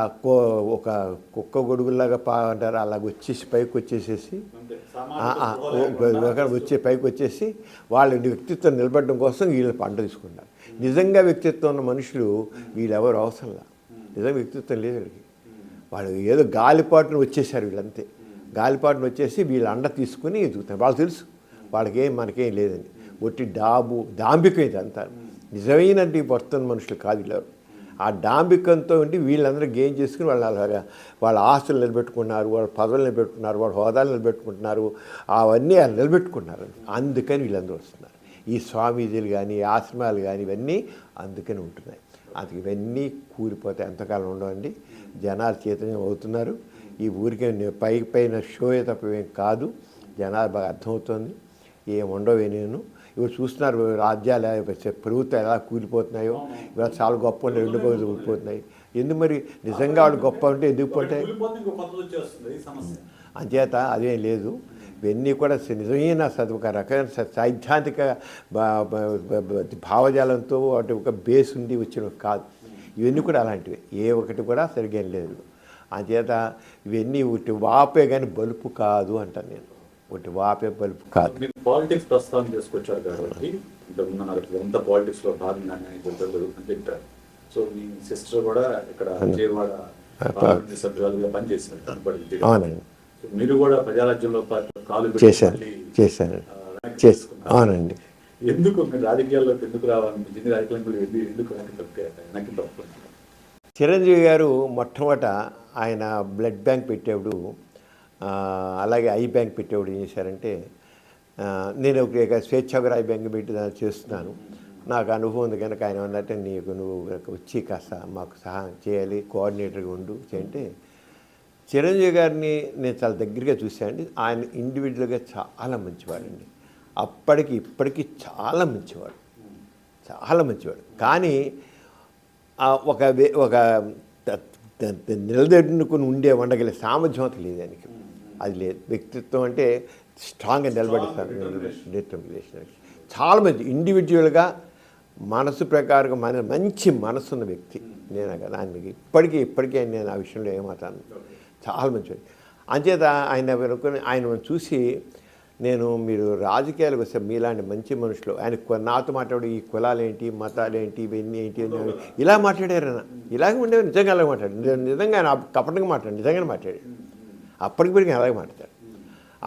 Speaker 3: ఒక కుక్క గొడుగులాగా అంటారు, అలాగ వచ్చేసి పైకి వచ్చేసేసి పైకి వచ్చేసి వాళ్ళ వ్యక్తిత్వం నిలబడడం కోసం వీళ్ళు పంట తీసుకుంటారు. నిజంగా వ్యక్తిత్వం ఉన్న మనుషులు వీళ్ళెవరు అవసరంలా. నిజంగా వ్యక్తిత్వం లేదు వీళ్ళకి. వాళ్ళు ఏదో గాలిపాటును వచ్చేసారు వీళ్ళంతే. గాలిపాటును వచ్చేసి వీళ్ళ అండ తీసుకుని ఎదుగుతారు. వాళ్ళు తెలుసు మనకేం లేదని. ఒట్టి దాంభికం ఇదంతా. నిజమైన వర్తన మనుషులు కాదు వీళ్ళు. ఆ డాంబికంతో ఉండి వీళ్ళందరూ గెయిన్ చేసుకుని వాళ్ళ ఆస్తులు నిలబెట్టుకున్నారు, వాళ్ళ పదవులు నిలబెట్టుకున్నారు, వాళ్ళ హోదాలు నిలబెట్టుకుంటున్నారు, అవన్నీ నిలబెట్టుకున్నారు. అందుకని వీళ్ళందరూ వస్తున్నారు. ఈ స్వామీజీలు కానీ, ఆశ్రమాలు కానీ ఇవన్నీ అందుకని ఉంటున్నాయి. అందుకు ఇవన్నీ కూలిపోతాయి, ఎంతకాలం ఉండవండి. జనాలు చైతన్యం అవుతున్నారు. ఈ ఊరికే పైన షోయే తప్ప ఏం కాదు. జనాలు బాగా అర్థమవుతుంది, ఏముండవే. నేను ఇప్పుడు చూస్తున్నారు రాజ్యాలు ప్రభుత్వాలు ఎలా కూలిపోతున్నాయో. ఇవాళ చాలా గొప్ప ఉండే రెండు రోజులు కూలిపోతున్నాయి. ఎందుకు మరి నిజంగా వాళ్ళు గొప్ప ఉంటే ఎందుకు పోతాయి? అంచేత అదేం లేదు. ఇవన్నీ కూడా నిజమైన ఒక రకమైన సైద్ధాంతిక భావజాలంతో వాటి ఒక బేస్ ఉండి వచ్చినవి కాదు. ఇవన్నీ కూడా అలాంటివి. ఏ ఒకటి కూడా సరిగ్గా లేదు. అంచేత ఇవన్నీ ఒకటి వాపే కానీ బలుపు కాదు అంటాను నేను. ఒకటి వాపే బలుపు కాదు.
Speaker 2: మీరు పాలిటిక్స్ ప్రస్తావన చేసుకొచ్చారు కాబట్టి ఇంతకుముందు నాకు ఎంత పాలిటిక్స్ లో భాగంగానే జరుగుతుందని చెప్పారు. సో మీ సిస్టర్ కూడా ఇక్కడ విజయవాడ పార్లమెంట్ సభ్యులుగా పనిచేశారు కనపడి.
Speaker 3: అవునండి.
Speaker 2: సో మీరు కూడా ప్రజారాజ్యంలో కాలు
Speaker 3: చేశాను. అవునండి.
Speaker 2: ఎందుకు మీరు రాజకీయాల్లోకి ఎందుకు రావాలనిపించింది? రాజకీయాలకు ఎందుకు వెనక్కి తప్పు?
Speaker 3: చిరంజీవి గారు మొట్టమొదట ఆయన బ్లడ్ బ్యాంక్ పెట్టేప్పుడు, అలాగే ఐ బ్యాంక్ పెట్టేప్పుడు ఏం చేశారంటే, నేను ఒక స్వేచ్ఛాగ్ర ఐ బ్యాంక్ పెట్టి దాన్ని చేస్తున్నాను, నాకు అనుభవం ఉంది కనుక ఆయన ఉన్నట్టే నువ్వు వచ్చి కాస్త మాకు సహాయం చేయాలి, కోఆర్డినేటర్గా ఉండు చేయంటే, చిరంజీవి గారిని నేను చాలా దగ్గరగా చూశానండి. ఆయన ఇండివిజువల్గా చాలా మంచివాడండి. అప్పటికి ఇప్పటికీ చాలా మంచివాడు, చాలా మంచివాడు. కానీ ఒక నిలదొక్కుని ఉండగలిగే సామర్థ్యం అంత లేదు ఆయనకి. అది లేదు. వ్యక్తిత్వం అంటే స్ట్రాంగ్గా నిలబడిస్తారు. చాలా మంచి ఇండివిజువల్గా మనసు ప్రకారం మంచి మనసు ఉన్న వ్యక్తి. నేను కదా ఆయనకి ఇప్పటికీ నేను ఆ విషయంలో ఏమాతాను. చాలా మంచివాడు. అంచేత ఆయన చూసి నేను మీరు రాజకీయాలకు వస్తే మీలాంటి మంచి మనుషులు, ఆయన నాతో మాట్లాడు ఈ కులాలేంటి మతాలేంటి ఇవన్నీ ఏంటి ఇలా మాట్లాడారు. ఇలాగే ఉండేవి. నిజంగా అలాగే మాట్లాడారు. నిజంగా ఆయన కపటంగా మాట్లాడు, నిజంగానే మాట్లాడాడు. అప్పటికిప్పటికీ అలాగే మాట్లాడతాడు.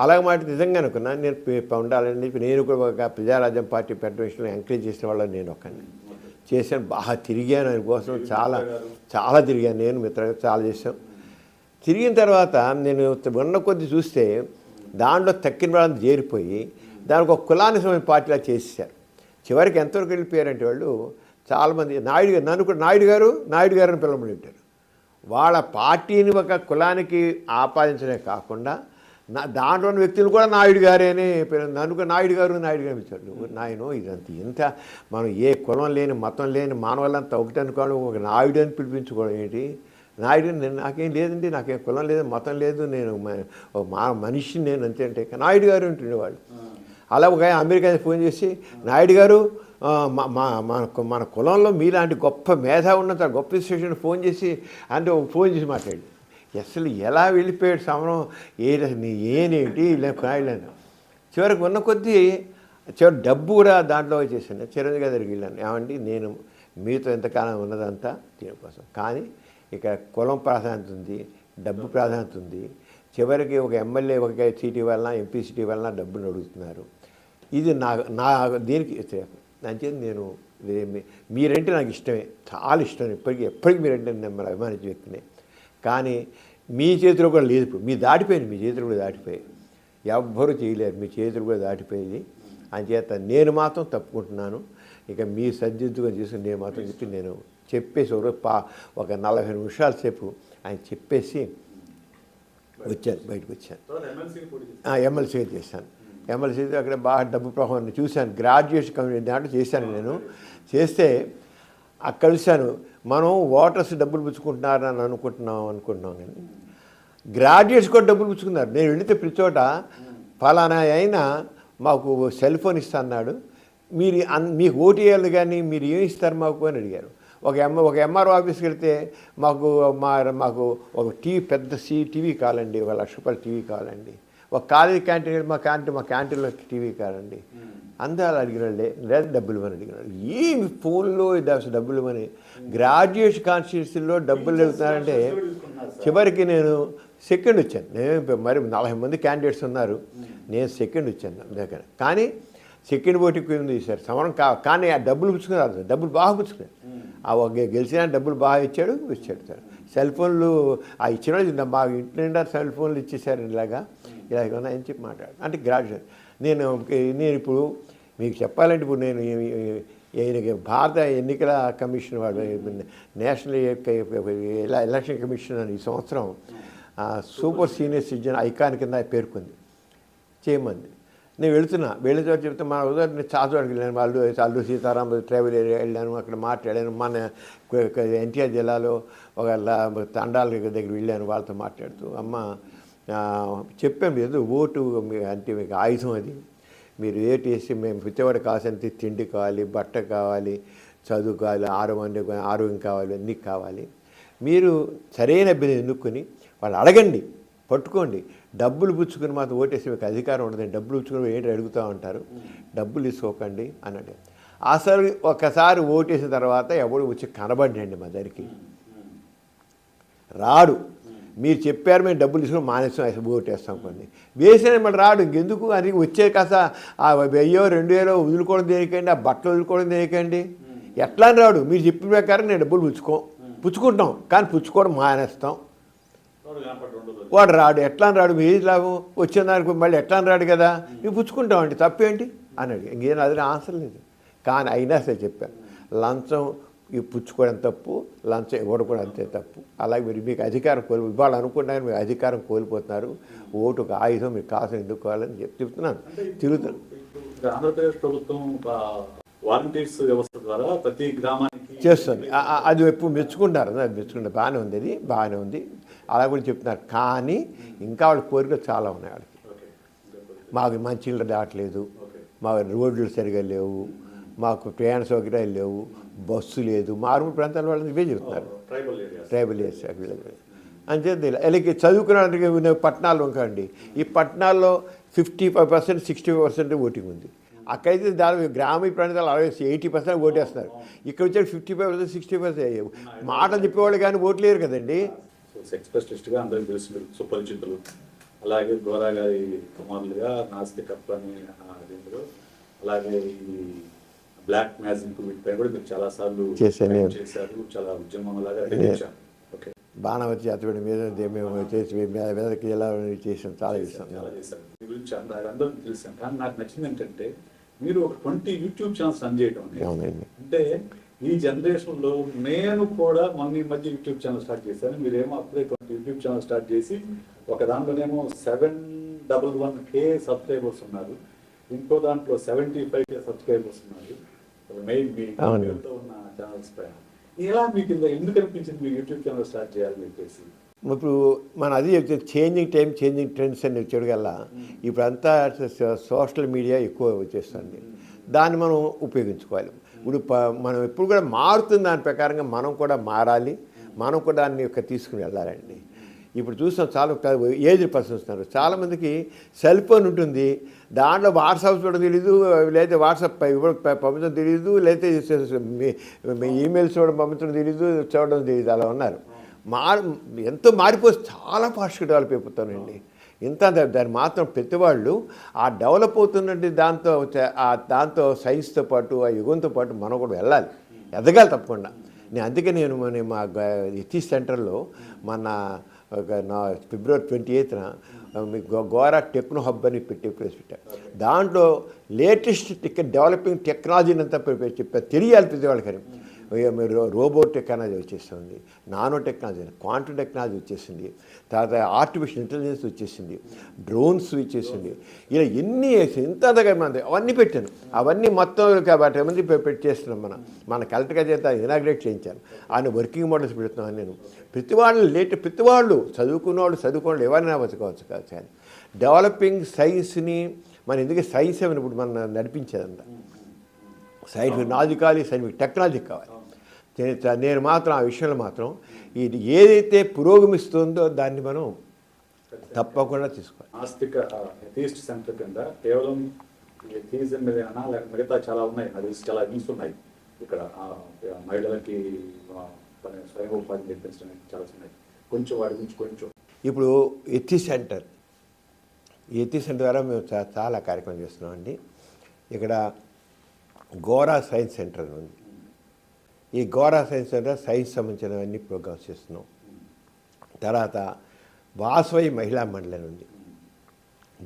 Speaker 3: అలాగే మాట నిజంగా అనుకున్నా నేను ఉండాలని చెప్పి నేను కూడా ఒక ప్రజారాజ్యం పార్టీ పెట్ట విషయంలో ఎంకరేజ్ చేసిన వాళ్ళని నేను ఒకరిని చేశాను. బాగా తిరిగాను ఆయన కోసం, చాలా తిరిగాను. నేను మిత్రులు చాలా చేశాం. తిరిగిన తర్వాత నేను ఉన్న కొద్ది చూస్తే దాంట్లో తక్కిన వాళ్ళని చేరిపోయి దానికి ఒక కులానికి సంబంధించిన పార్టీలా చేసేసారు. చివరికి ఎంతవరకు వెళ్ళిపోయారంటే వాళ్ళు చాలామంది నన్ను కూడా నాయుడు గారు అని పిలవమని ఉంటారు. వాళ్ళ పార్టీని ఒక కులానికి ఆపాదించడమే కాకుండా దాంట్లో ఉన్న వ్యక్తులు కూడా నాయుడు గారే అని నన్ను నాయుడు గారు పిలిచారు. నాయనో ఇదంతా ఎంత మనం ఏ కులం లేని మతం లేని మానవులంతా ఒకటి అనుకోవడం, ఒక నాయుడు అని పిలిపించుకోవడం ఏంటి? నాయుడు నాకేం లేదండి, నాకేం కులం లేదు మతం లేదు, నేను మనిషిని నేను అంతే అంటే నాయుడు గారు ఉంటుండేవాళ్ళు. అలా ఒక అమెరికా ఫోన్ చేసి నాయుడు గారు మన కులంలో మీలాంటి గొప్ప మేధా ఉన్నంత గొప్ప స్టేషన్ ఫోన్ చేసి మాట్లాడి అసలు ఎలా వెళ్ళిపోయాడు సమరం ఏనేంటి నాయుడు. చివరికి ఉన్న కొద్దీ డబ్బు కూడా దాంట్లో చేశాను. చిరంజీవి గారి దగ్గరికి వెళ్ళాను. ఏమండి నేను మీతో ఎంతకాలం ఉన్నదంతా దీనికోసం, కానీ ఇక్కడ కులం ప్రాధాన్యత ఉంది, డబ్బు ప్రాధాన్యత ఉంది. చివరికి ఒక ఎమ్మెల్యే ఒక సీట్ ఇవ్వాలన్నా ఎంపీ సీట్ ఇవ్వాలన్నా డబ్బులు అడుగుతున్నారు. ఇది నా దీనికి దానిచేత నేను మీరంటే నాకు ఇష్టమే, చాలా ఇష్టం. ఎప్పటికీ మీరంటే నేను అభిమానించే వ్యక్తినే. కానీ మీ చేతిలో కూడా లేదు. ఇప్పుడు మీ చేతులు కూడా దాటిపోయాయి. ఎవ్వరూ చేయలేరు, మీ చేతులు కూడా దాటిపోయేది. అంచేత నేను మాత్రం తప్పుకుంటున్నాను. ఇక మీ సర్జిద్దుగా చేసుకుని నేను మాత్రం చెప్పి నేను చెప్పేసి ఒక 40 నిమిషాల సేపు ఆయన చెప్పేసి బయటకు వచ్చాను. ఎమ్మెల్సీ చేశాను. ఎమ్మెల్సీ అక్కడ బాగా డబ్బు ప్రభావం చూశాను. గ్రాడ్యుయేషన్ కమిటీ దాంట్లో చేశాను. నేను చేస్తే అక్కడ చూశాను మనం ఓటర్స్ డబ్బులు పుచ్చుకుంటున్నారని అనుకుంటున్నాం కానీ గ్రాడ్యుయేట్స్ కూడా డబ్బులు పుచ్చుకున్నారు. నేను వెళితే ప్రతి చోట ఫలానా అయినా మాకు సెల్ ఫోన్ ఇస్తా అన్నాడు, మీకు ఓటు వేయాలి కానీ మీరు ఏమి ఇస్తారు మాకు అని అడిగారు. ఒక ఎంఆర్ఓ ఆఫీస్కి వెళ్తే మాకు ఒక పెద్ద టీవీ కావాలండి, ₹1,00,000 టీవీ కావాలండి. ఒక కాలేజీ క్యాంటీన్ మా క్యాంటీన్లో టీవీ కావాలండి. అందరూ అడిగినాళ్ళే, లేదా డబ్బులు ఇవ్వని అడిగినాడు. ఏమి ఫోన్లో డబ్బులు ఇవ్వని గ్రాడ్యుయేట్ కాన్స్టిట్యూన్సీలో డబ్బులు వెళ్తున్నారంటే చివరికి నేను సెకండ్ వచ్చాను. నేను మరి 40 మంది క్యాండిడేట్స్ ఉన్నారు, నేను సెకండ్ వచ్చాను దగ్గర. కానీ సెకండ్ ఓటింగ్ ఉంది సార్ సమరం కానీ ఆ డబ్బులు పుచ్చుకున్నారు, డబ్బులు బాగా పుచ్చుకున్నారు. గెలిచిన డబ్బులు బాగా ఇచ్చాడు సార్. సెల్ ఫోన్లు ఇచ్చిన వాళ్ళు మా ఇంటి నిండా సెల్ ఫోన్లు ఇచ్చేసారు. ఇలాగా ఉన్నాయని చెప్పి మాట్లాడు అంటే గ్రాడ్యుయేట్. నేను ఇప్పుడు మీకు చెప్పాలంటే ఇప్పుడు నేను భారత ఎన్నికల కమిషన్ వాడు నేషనల్ ఎలక్షన్ కమిషన్ అని ఈ సంవత్సరం సూపర్ సీనియర్ సిటిజన్ ఐకాన్ కింద పేర్కొంది చేయమంది. నేను వెళ్ళిన చోట చెప్తే మన ఉదాహరణ నేను చాలా చోటుకి వెళ్ళాను. అల్లు సీతారామ ట్రావెల్ ఏరియా వెళ్ళాను, అక్కడ మాట్లాడాను. మన ఎన్టీఆర్ జిల్లాలో ఒక తండాల దగ్గర వెళ్ళాను, వాళ్ళతో మాట్లాడుతూ అమ్మ చెప్పాము ఏదో ఓటు అంటే మీకు ఆయుధం, అది మీరు ఏటి వేసి మేము పిచ్చవాడు కావాల్సిన తిండి కావాలి, బట్ట కావాలి, చదువు కావాలి, ఆరోగ్యం కావాలి, అన్నీ కావాలి. మీరు సరైన అభ్యర్థి ఎన్నుకొని వాళ్ళు అడగండి, పట్టుకోండి. డబ్బులు పుచ్చుకొని మాత్రం ఓటేసి మీకు అధికారం ఉండదండి. డబ్బులు పుచ్చుకొని ఏంటి అడుగుతూ ఉంటారు, డబ్బులు తీసుకోకండి అన్నాడు. అసలు ఒకసారి ఓటేసిన తర్వాత ఎవడు వచ్చి కనబడండి మా దగ్గరికి రాడు. మీరు చెప్పారు మేము డబ్బులు తీసుకుని మానేస్తాం ఓటేస్తాం కొన్ని వేసిన మళ్ళీ రాడు. ఇంకెందుకు అది వచ్చే కాస్త ఆ 1000-2000 వదులుకోవడం దేనికండి, ఆ బట్టలు వదులుకోవడం దేనికండి, ఎట్లా అని రాడు. మీరు చెప్పిన ప్రకారం నేను డబ్బులు పుచ్చుకుంటాం కానీ పుచ్చుకోవడం మానేస్తాం. వాడు రాడు, ఎట్లా అని రాడు. మీరు లాభం వచ్చిన దానికి మళ్ళీ ఎట్లా అని రాడు కదా, మేము పుచ్చుకుంటామండి తప్పేంటి అన్నాడు. ఇంకేం అది ఆన్సర్ లేదు. కానీ అయినా సరే చెప్పాను, లంచం పుచ్చుకోవడం తప్పు, లంచం ఇవ్వడం కూడా అంతే తప్పు. అలాగే మీరు మీకు అధికారం ఇవ్వాలి అనుకుంటున్నారు, మీరు అధికారం కోల్పోతున్నారు. ఓటు ఒక ఆయుధం, మీకు కాసం ఎందుకోవాలని చెప్తున్నాను. తిరుగుతాను.
Speaker 2: ఆంధ్రప్రదేశ్ ప్రభుత్వం వాలంటీర్స్ వ్యవస్థ ద్వారా ప్రతి గ్రామానికి
Speaker 3: చేస్తుంది. అది ఎప్పుడు మెచ్చుకుంటారు, అది మెచ్చుకుంటారు, బాగానే ఉంది, అది బాగానే ఉంది, అలా కూడా చెప్తున్నారు. కానీ ఇంకా వాళ్ళ కోరికలు చాలా ఉన్నాయి. వాళ్ళకి మాకు మంచినీళ్ళు రావట్లేదు, మా రోడ్లు సరిగా లేవు, మాకు ప్రయాణ సౌకర్యాలు లేవు, బస్సు లేదు. మారుమూల ప్రాంతాల వాళ్ళని ఇవే చెప్తున్నారు, ట్రైబల్ ఏరియాస్ అంతే. అలాగే చదువుకున్న పట్టణాలు ఇంకండి, ఈ పట్టణాల్లో 55%, 65% ఓటింగ్ ఉంది. అక్కడైతే దాదాపు గ్రామీణ ప్రాంతాలు 80% ఓటేస్తున్నారు. ఇక్కడ వచ్చే 55%, 60% మాటలు చెప్పేవాళ్ళు కానీ ఓట్లు లేరు కదండి.
Speaker 2: ఎక్స్‌ప్రెస్‌గా అందరికీ తెలుసు, సుపరిచితులు. అలాగే గోరా గారి కుమారులుగా నాస్తికత్వ అని అలాగే ఈ బ్లాక్ మ్యాజిక్ వీటిపై కూడా మీరు చాలా సార్లు చేశారు, చాలా ఉద్యమం లాగా చేశారు. ఓకే,
Speaker 3: బాణవతి అతడి మీద మేము చేసి మీదకి ఎలా చేసాం, చాలా చేసాం.
Speaker 2: మీ గురించి అందరికీ తెలుసాను. కానీ నాకు నచ్చింది ఏంటంటే మీరు ఒక 20 యూట్యూబ్ ఛానల్స్ రన్ చేయడం అంటే ఈ జనరేషన్ లో నేను కూడా మొన్న ఈ మధ్య యూట్యూబ్ ఛానల్ స్టార్ట్ చేశాను. మీరేమో అప్పుడే 20 యూట్యూబ్ ఛానల్ స్టార్ట్ చేసి ఒక దాంట్లోనేమో 711K సబ్స్క్రైబర్స్ ఉన్నారు, ఇంకో దాంట్లో 75K సబ్స్క్రైబర్స్ ఉన్నారు. మెయిన్ మీ ఉన్న ఛానల్స్ పైన ఇలా మీకు ఎందుకు అనిపించింది మీరు యూట్యూబ్ ఛానల్ స్టార్ట్ చేయాలని చెప్పేసి?
Speaker 3: ఇప్పుడు మనం అది చెప్తే చేంజింగ్ టైం, చేంజింగ్ ట్రెండ్స్ అని వచ్చాడు కల్లా ఇప్పుడంతా సోషల్ మీడియా ఎక్కువ వచ్చేస్తుంది. దాన్ని మనం ఉపయోగించుకోవాలి. ఇప్పుడు మనం ఎప్పుడు కూడా మారుతుంది, దాని ప్రకారంగా మనం కూడా మారాలి, మనం కూడా దాన్ని తీసుకుని వెళ్ళాలండి. ఇప్పుడు చూస్తాం చాలా ఏజ్డ్ పర్సన్స్ ఉన్నారు, చాలామందికి సెల్ ఫోన్ ఉంటుంది, దాంట్లో వాట్సాప్ చూడడం తెలీదు, లేదా వాట్సాప్ పంపించడం తెలీదు, లేదా ఈమెయిల్స్ చూడడం పంపించడం తెలీదు, చూడడం తెలీదు, అలా ఉన్నారు. ఎంతో మారిపోయి చాలా ఫాస్ట్గా డెవలప్ అయిపోతానండి. ఇంత దాన్ని మాత్రం ప్రతివాళ్ళు ఆ డెవలప్ అవుతున్నట్టు దాంతో సైన్స్తో పాటు ఆ యుగంతో పాటు మనం కూడా వెళ్ళాలి, ఎదగాలి తప్పకుండా. అందుకే నేను మా ఎథిక్స్ సెంటర్లో మన ఫిబ్రవరి 28న గోరా టెక్నో హబ్ అని పెట్టాను. దాంట్లో లేటెస్ట్ డెవలపింగ్ టెక్నాలజీని అంతా చెప్పారు, తెలియాలి ప్రతి వాళ్ళకని. మీరు రోబోట్ టెక్నాలజీ వచ్చేస్తుంది, నానో టెక్నాలజీ, క్వాంటమ్ టెక్నాలజీ వచ్చేసింది, తర్వాత ఆర్టిఫిషియల్ ఇంటెలిజెన్స్ వచ్చేసింది, డ్రోన్స్ వచ్చేసింది, ఇలా ఎన్ని ఇంత అవన్నీ పెట్టాను. అవన్నీ మొత్తం కాబట్టి మంది చేస్తున్నాం. మన కలెక్టర్గా చేత ఇనాగ్రేట్ చేయించాను. ఆయన వర్కింగ్ మోడల్స్ పెడుతున్నాను. నేను ప్రతివాళ్ళు చదువుకున్నవాళ్ళు ఎవరైనా బతుకోవచ్చు కాదు. కానీ డెవలపింగ్ సైన్స్ని మన ఎందుకంటే సైన్స్ ఏమైనా ఇప్పుడు మనం నడిపించేదంట, సైంటిఫిక్ నాలెడ్జ్ కావాలి, సైంటిఫిక్ టెక్నాలజీ కావాలి. నేను మాత్రం ఆ విషయంలో మాత్రం ఇది ఏదైతే పురోగమిస్తుందో దాన్ని మనం తప్పకుండా తీసుకోవాలి.
Speaker 2: నాస్తిక ఎథిస్ట్ సెంటర్ కింద కేవలం ఎథిజం మీదేనా లేక మిగతా చాలా ఉన్నాయి, అది చాలా న్యూస్ ఉన్నాయి. ఇక్కడ మహిళలకి స్వయం ఉపాధి నేర్పించడం చాలా ఉన్నాయి. కొంచెం వాటి గురించి కొంచెం
Speaker 3: ఇప్పుడు ఎథిక్స్ సెంటర్ ద్వారా మేము చాలా కార్యక్రమం చేస్తున్నామండి. ఇక్కడ గోరా సైన్స్ సెంటర్ ఉంది. ఈ గోరా సైన్స్ సెంటర్ సైన్స్ సంబంధించినవన్నీ ప్రోగ్రామ్స్ చేస్తున్నాం. తర్వాత వాసవి మహిళా మండలి ఉంది,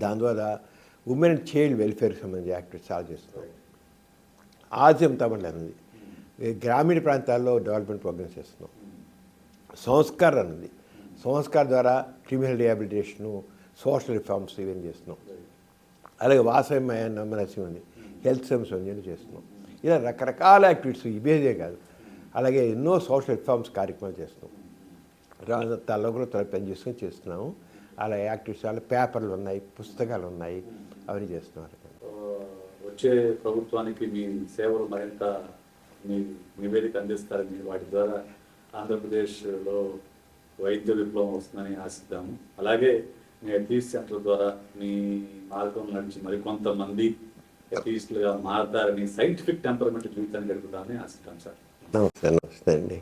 Speaker 3: దాని ద్వారా ఉమెన్ అండ్ చైల్డ్ వెల్ఫేర్కి సంబంధించి యాక్టివిటీస్ చాలా చేస్తున్నాం. ఆజంతా మండలి ఉంది, గ్రామీణ ప్రాంతాల్లో డెవలప్మెంట్ ప్రోగ్రామ్స్ చేస్తున్నాం. సంస్కార్ అని ఉంది, సంస్కార్ ద్వారా క్రిమినల్ రిహాబిలిటేషను, సోషల్ రిఫార్మ్స్ ఇవన్నీ చేస్తున్నాం. అలాగే వాసవి నరసింహ ఉంది, హెల్త్ సర్వీస్ అని చేస్తున్నాం. ఇలా రకరకాల యాక్టివిటీస్ ఇవేదే కాదు, అలాగే ఎన్నో సోషల్ రిఫార్మ్స్ కార్యక్రమాలు చేస్తున్నాం. తలలో పని చేసుకొని చేస్తున్నాము. అలా యాక్టివిటీస్, అలా పేపర్లు ఉన్నాయి, పుస్తకాలు ఉన్నాయి, అవన్నీ చేస్తున్నారు.
Speaker 2: వచ్చే ప్రభుత్వానికి మీ సేవలు మరింత మీ నివేదిక అందిస్తారని, వాటి ద్వారా ఆంధ్రప్రదేశ్లో వైద్య విప్లవం వస్తుందని ఆశిద్దాము. అలాగే మీ అథీస్ట్ సెంటర్ ద్వారా మీ మార్గం నడిచి మరికొంతమంది అథీస్టులుగా మారతారని, సైంటిఫిక్ టెంపర్మెంట్ జీవితాన్ని గడుపుతారని ఆశిద్దాం సార్.
Speaker 3: నమస్తే అండి.